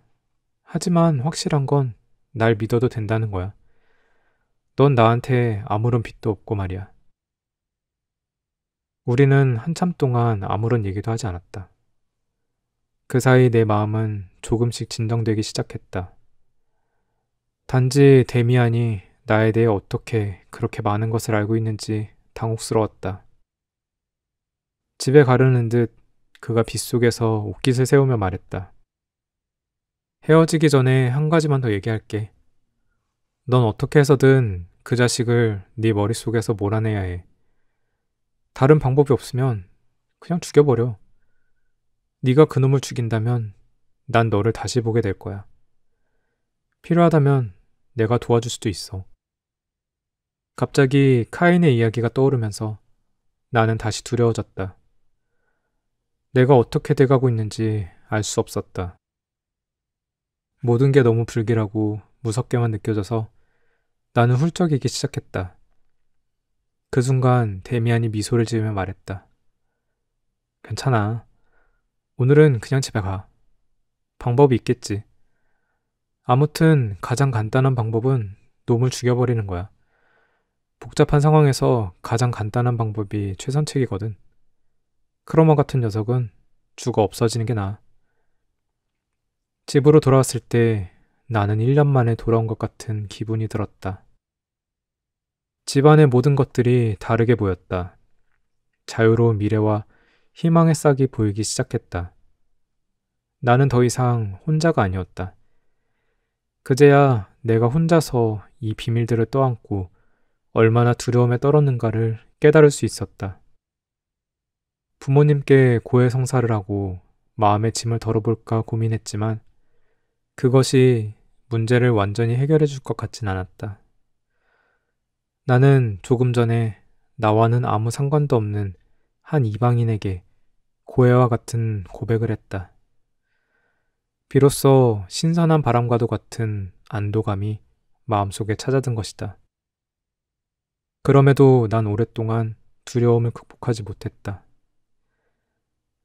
하지만 확실한 건 날 믿어도 된다는 거야. 넌 나한테 아무런 빚도 없고 말이야. 우리는 한참 동안 아무런 얘기도 하지 않았다. 그 사이 내 마음은 조금씩 진정되기 시작했다. 단지 데미안이 나에 대해 어떻게 그렇게 많은 것을 알고 있는지 당혹스러웠다. 집에 가려는 듯 그가 빗속에서 옷깃을 세우며 말했다. 헤어지기 전에 한 가지만 더 얘기할게. 넌 어떻게 해서든 그 자식을 네 머릿속에서 몰아내야 해. 다른 방법이 없으면 그냥 죽여버려. 네가 그놈을 죽인다면 난 너를 다시 보게 될 거야. 필요하다면 내가 도와줄 수도 있어. 갑자기 카인의 이야기가 떠오르면서 나는 다시 두려워졌다. 내가 어떻게 돼가고 있는지 알 수 없었다. 모든 게 너무 불길하고 무섭게만 느껴져서 나는 훌쩍이기 시작했다. 그 순간 데미안이 미소를 지으며 말했다. 괜찮아. 오늘은 그냥 집에 가. 방법이 있겠지. 아무튼 가장 간단한 방법은 놈을 죽여버리는 거야. 복잡한 상황에서 가장 간단한 방법이 최선책이거든. 크로머 같은 녀석은 죽어 없어지는 게 나아. 집으로 돌아왔을 때 나는 1년 만에 돌아온 것 같은 기분이 들었다. 집안의 모든 것들이 다르게 보였다. 자유로운 미래와 희망의 싹이 보이기 시작했다. 나는 더 이상 혼자가 아니었다. 그제야 내가 혼자서 이 비밀들을 떠안고 얼마나 두려움에 떨었는가를 깨달을 수 있었다. 부모님께 고해성사를 하고 마음의 짐을 덜어볼까 고민했지만 그것이 문제를 완전히 해결해 줄 것 같진 않았다. 나는 조금 전에 나와는 아무 상관도 없는 한 이방인에게 고해와 같은 고백을 했다. 비로소 신선한 바람과도 같은 안도감이 마음속에 찾아든 것이다. 그럼에도 난 오랫동안 두려움을 극복하지 못했다.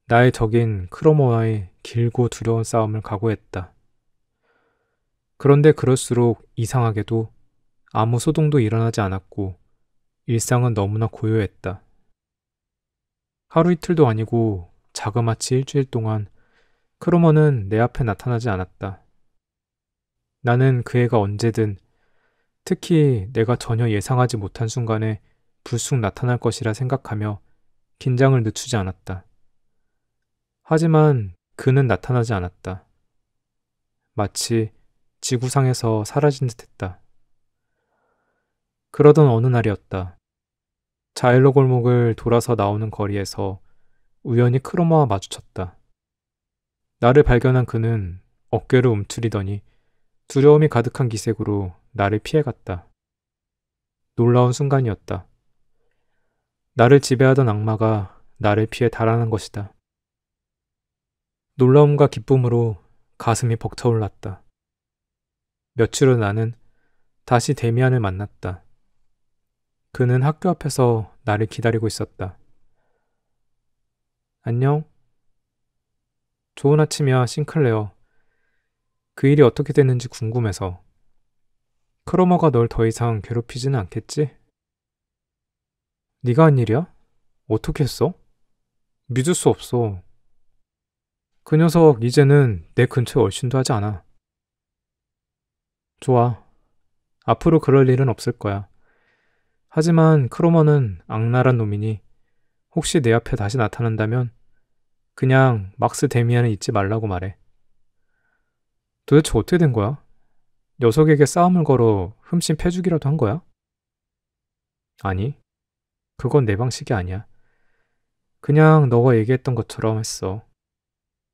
나의 적인 크로모와의 길고 두려운 싸움을 각오했다. 그런데 그럴수록 이상하게도 아무 소동도 일어나지 않았고 일상은 너무나 고요했다. 하루 이틀도 아니고 자그마치 일주일 동안 크로머는 내 앞에 나타나지 않았다. 나는 그 애가 언제든 특히 내가 전혀 예상하지 못한 순간에 불쑥 나타날 것이라 생각하며 긴장을 늦추지 않았다. 하지만 그는 나타나지 않았다. 마치 지구상에서 사라진 듯 했다. 그러던 어느 날이었다. 자일로 골목을 돌아서 나오는 거리에서 우연히 크로마와 마주쳤다. 나를 발견한 그는 어깨를 움츠리더니 두려움이 가득한 기색으로 나를 피해갔다. 놀라운 순간이었다. 나를 지배하던 악마가 나를 피해 달아난 것이다. 놀라움과 기쁨으로 가슴이 벅차올랐다. 며칠 후 나는 다시 데미안을 만났다. 그는 학교 앞에서 나를 기다리고 있었다. 안녕? 좋은 아침이야, 싱클레어. 그 일이 어떻게 됐는지 궁금해서. 크로머가 널 더 이상 괴롭히지는 않겠지? 네가 한 일이야? 어떻게 했어? 믿을 수 없어. 그 녀석 이제는 내 근처에 얼씬도 하지 않아. 좋아. 앞으로 그럴 일은 없을 거야. 하지만 크로머는 악랄한 놈이니 혹시 내 앞에 다시 나타난다면 그냥 막스 데미안을 잊지 말라고 말해. 도대체 어떻게 된 거야? 녀석에게 싸움을 걸어 흠씬 패주기라도 한 거야? 아니, 그건 내 방식이 아니야. 그냥 너가 얘기했던 것처럼 했어.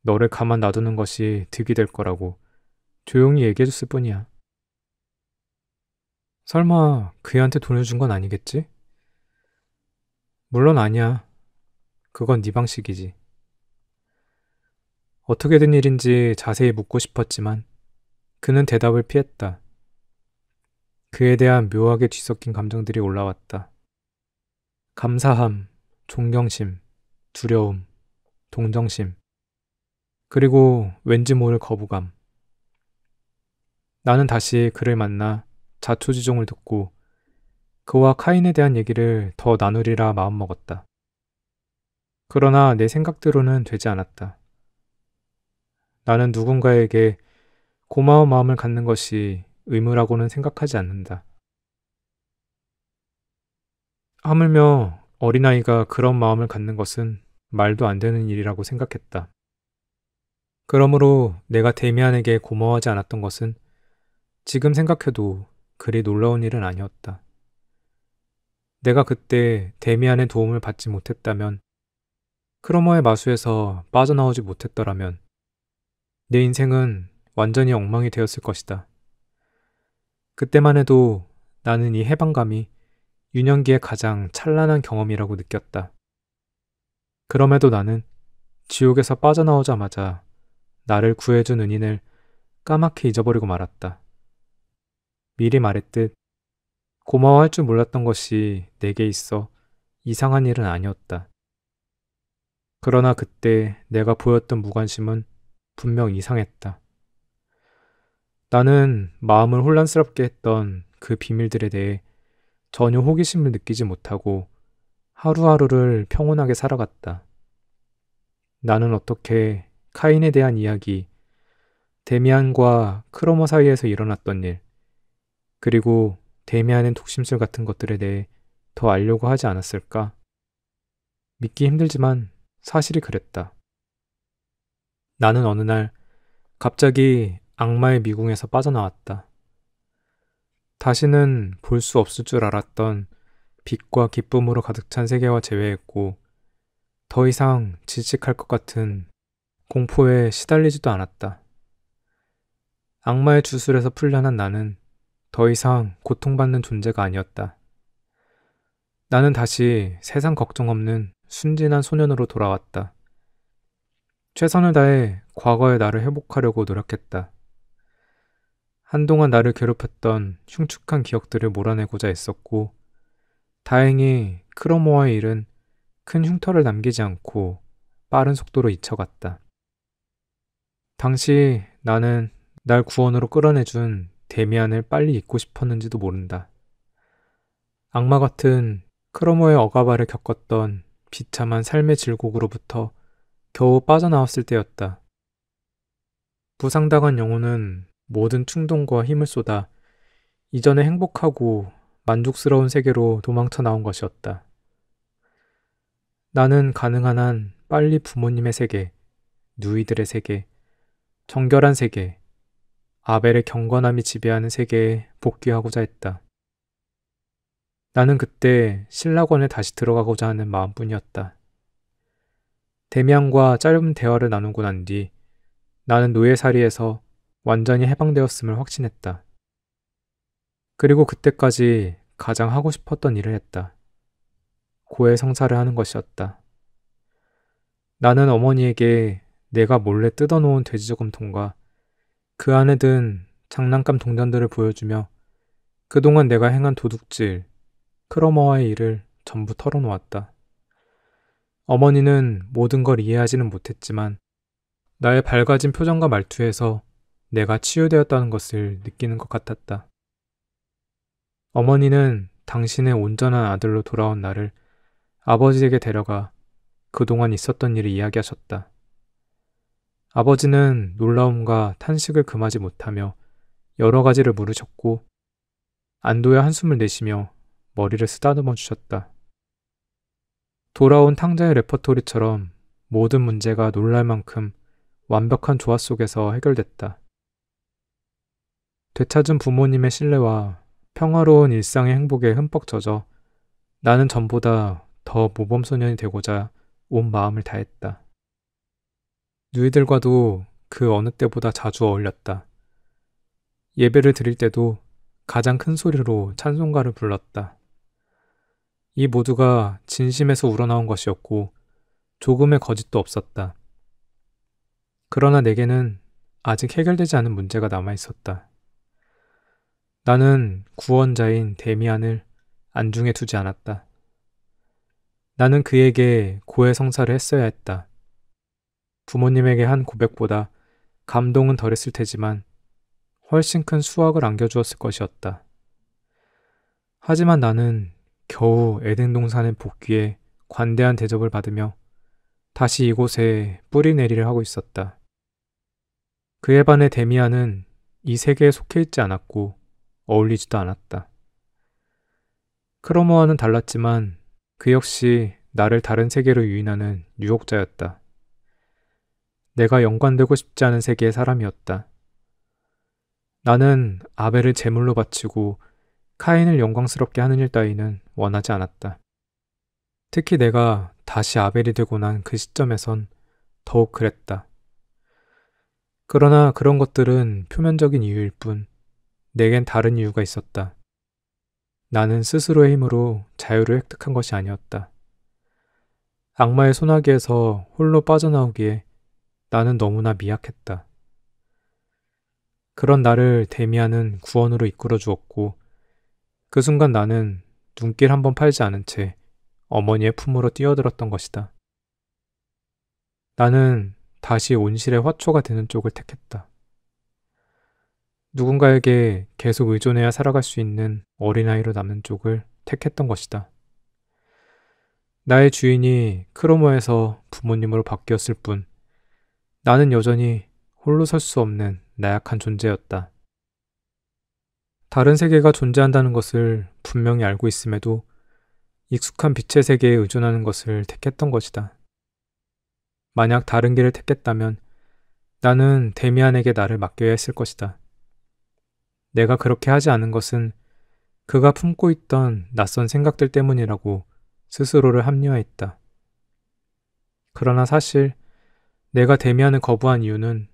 너를 가만 놔두는 것이 득이 될 거라고 조용히 얘기해줬을 뿐이야. 설마 그 애한테 돈을 준 건 아니겠지? 물론 아니야. 그건 네 방식이지. 어떻게 된 일인지 자세히 묻고 싶었지만 그는 대답을 피했다. 그에 대한 묘하게 뒤섞인 감정들이 올라왔다. 감사함, 존경심, 두려움, 동정심, 그리고 왠지 모를 거부감. 나는 다시 그를 만나 자초지종을 듣고 그와 카인에 대한 얘기를 더 나누리라 마음먹었다. 그러나 내 생각대로는 되지 않았다. 나는 누군가에게 고마운 마음을 갖는 것이 의무라고는 생각하지 않는다. 하물며 어린아이가 그런 마음을 갖는 것은 말도 안 되는 일이라고 생각했다. 그러므로 내가 데미안에게 고마워하지 않았던 것은 지금 생각해도 그리 놀라운 일은 아니었다. 내가 그때 데미안의 도움을 받지 못했다면, 크로머의 마수에서 빠져나오지 못했더라면 내 인생은 완전히 엉망이 되었을 것이다. 그때만 해도 나는 이 해방감이 유년기의 가장 찬란한 경험이라고 느꼈다. 그럼에도 나는 지옥에서 빠져나오자마자 나를 구해준 은인을 까맣게 잊어버리고 말았다. 미리 말했듯 고마워할 줄 몰랐던 것이 내게 있어 이상한 일은 아니었다. 그러나 그때 내가 보였던 무관심은 분명 이상했다. 나는 마음을 혼란스럽게 했던 그 비밀들에 대해 전혀 호기심을 느끼지 못하고 하루하루를 평온하게 살아갔다. 나는 어떻게 카인에 대한 이야기, 데미안과 크로머 사이에서 일어났던 일, 그리고 데미안의 독심술 같은 것들에 대해 더 알려고 하지 않았을까? 믿기 힘들지만 사실이 그랬다. 나는 어느 날 갑자기 악마의 미궁에서 빠져나왔다. 다시는 볼 수 없을 줄 알았던 빛과 기쁨으로 가득 찬 세계와 재회했고 더 이상 질식할 것 같은 공포에 시달리지도 않았다. 악마의 주술에서 풀려난 나는 더 이상 고통받는 존재가 아니었다. 나는 다시 세상 걱정 없는 순진한 소년으로 돌아왔다. 최선을 다해 과거의 나를 회복하려고 노력했다. 한동안 나를 괴롭혔던 흉측한 기억들을 몰아내고자 애썼고 다행히 크로모와의 일은 큰 흉터를 남기지 않고 빠른 속도로 잊혀갔다. 당시 나는 날 구원으로 끌어내준 데미안을 빨리 잊고 싶었는지도 모른다. 악마 같은 크로모의 억압아를 겪었던 비참한 삶의 질곡으로부터 겨우 빠져나왔을 때였다. 부상당한 영혼은 모든 충동과 힘을 쏟아 이전에 행복하고 만족스러운 세계로 도망쳐 나온 것이었다. 나는 가능한 한 빨리 부모님의 세계, 누이들의 세계, 정결한 세계, 아벨의 경건함이 지배하는 세계에 복귀하고자 했다. 나는 그때 신라권에 다시 들어가고자 하는 마음뿐이었다. 데미안과 짧은 대화를 나누고 난 뒤 나는 노예살이에서 완전히 해방되었음을 확신했다. 그리고 그때까지 가장 하고 싶었던 일을 했다. 고해 성사를 하는 것이었다. 나는 어머니에게 내가 몰래 뜯어놓은 돼지저금통과 그 안에 든 장난감 동전들을 보여주며 그동안 내가 행한 도둑질, 크로머와의 일을 전부 털어놓았다. 어머니는 모든 걸 이해하지는 못했지만 나의 밝아진 표정과 말투에서 내가 치유되었다는 것을 느끼는 것 같았다. 어머니는 당신의 온전한 아들로 돌아온 나를 아버지에게 데려가 그동안 있었던 일을 이야기하셨다. 아버지는 놀라움과 탄식을 금하지 못하며 여러 가지를 물으셨고 안도의 한숨을 내쉬며 머리를 쓰다듬어 주셨다. 돌아온 탕자의 레퍼토리처럼 모든 문제가 놀랄 만큼 완벽한 조화 속에서 해결됐다. 되찾은 부모님의 신뢰와 평화로운 일상의 행복에 흠뻑 젖어 나는 전보다 더 모범소년이 되고자 온 마음을 다했다. 누이들과도 그 어느 때보다 자주 어울렸다. 예배를 드릴 때도 가장 큰 소리로 찬송가를 불렀다. 이 모두가 진심에서 우러나온 것이었고 조금의 거짓도 없었다. 그러나 내게는 아직 해결되지 않은 문제가 남아 있었다. 나는 구원자인 데미안을 안중에 두지 않았다. 나는 그에게 고해성사를 했어야 했다. 부모님에게 한 고백보다 감동은 덜했을 테지만 훨씬 큰 수확을 안겨주었을 것이었다. 하지만 나는 겨우 에덴 동산에 복귀해 관대한 대접을 받으며 다시 이곳에 뿌리 내리를 하고 있었다. 그에 반해 데미안은 이 세계에 속해 있지 않았고 어울리지도 않았다. 크로모와는 달랐지만 그 역시 나를 다른 세계로 유인하는 유혹자였다. 내가 연관되고 싶지 않은 세계의 사람이었다. 나는 아벨을 제물로 바치고 카인을 영광스럽게 하는 일 따위는 원하지 않았다. 특히 내가 다시 아벨이 되고 난 그 시점에선 더욱 그랬다. 그러나 그런 것들은 표면적인 이유일 뿐 내겐 다른 이유가 있었다. 나는 스스로의 힘으로 자유를 획득한 것이 아니었다. 악마의 소나기에서 홀로 빠져나오기에 나는 너무나 미약했다. 그런 나를 데미안은 구원으로 이끌어 주었고 그 순간 나는 눈길 한번 팔지 않은 채 어머니의 품으로 뛰어들었던 것이다. 나는 다시 온실의 화초가 되는 쪽을 택했다. 누군가에게 계속 의존해야 살아갈 수 있는 어린아이로 남는 쪽을 택했던 것이다. 나의 주인이 크로모에서 부모님으로 바뀌었을 뿐 나는 여전히 홀로 설 수 없는 나약한 존재였다. 다른 세계가 존재한다는 것을 분명히 알고 있음에도 익숙한 빛의 세계에 의존하는 것을 택했던 것이다. 만약 다른 길을 택했다면 나는 데미안에게 나를 맡겨야 했을 것이다. 내가 그렇게 하지 않은 것은 그가 품고 있던 낯선 생각들 때문이라고 스스로를 합리화했다. 그러나 사실 내가 데미안을 거부한 이유는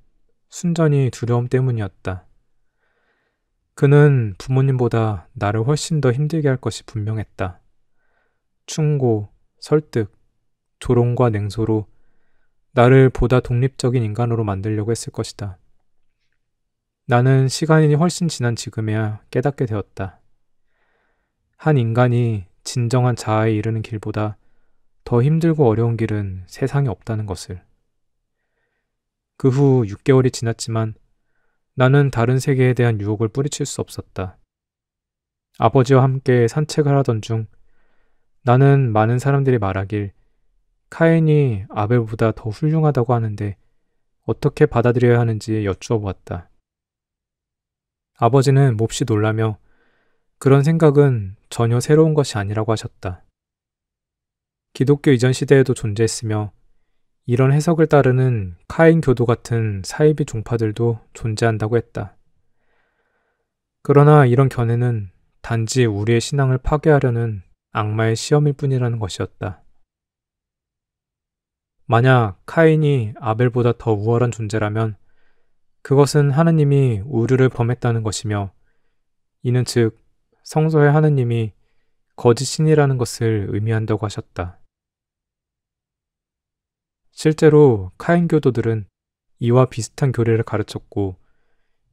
순전히 두려움 때문이었다. 그는 부모님보다 나를 훨씬 더 힘들게 할 것이 분명했다. 충고, 설득, 조롱과 냉소로 나를 보다 독립적인 인간으로 만들려고 했을 것이다. 나는 시간이 훨씬 지난 지금에야 깨닫게 되었다. 한 인간이 진정한 자아에 이르는 길보다 더 힘들고 어려운 길은 세상에 없다는 것을. 그 후 6개월이 지났지만 나는 다른 세계에 대한 유혹을 뿌리칠 수 없었다. 아버지와 함께 산책을 하던 중 나는 많은 사람들이 말하길 카인이 아벨보다 더 훌륭하다고 하는데 어떻게 받아들여야 하는지 여쭈어 보았다. 아버지는 몹시 놀라며 그런 생각은 전혀 새로운 것이 아니라고 하셨다. 기독교 이전 시대에도 존재했으며 이런 해석을 따르는 카인 교도 같은 사이비 종파들도 존재한다고 했다. 그러나 이런 견해는 단지 우리의 신앙을 파괴하려는 악마의 시험일 뿐이라는 것이었다. 만약 카인이 아벨보다 더 우월한 존재라면 그것은 하느님이 우르를 범했다는 것이며 이는 즉 성서의 하느님이 거짓 신이라는 것을 의미한다고 하셨다. 실제로 카인 교도들은 이와 비슷한 교리를 가르쳤고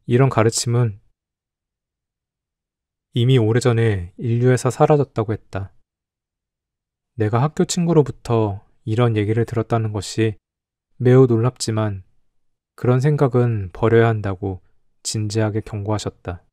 이런 가르침은 이미 오래전에 인류에서 사라졌다고 했다. 내가 학교 친구로부터 이런 얘기를 들었다는 것이 매우 놀랍지만 그런 생각은 버려야 한다고 진지하게 경고하셨다.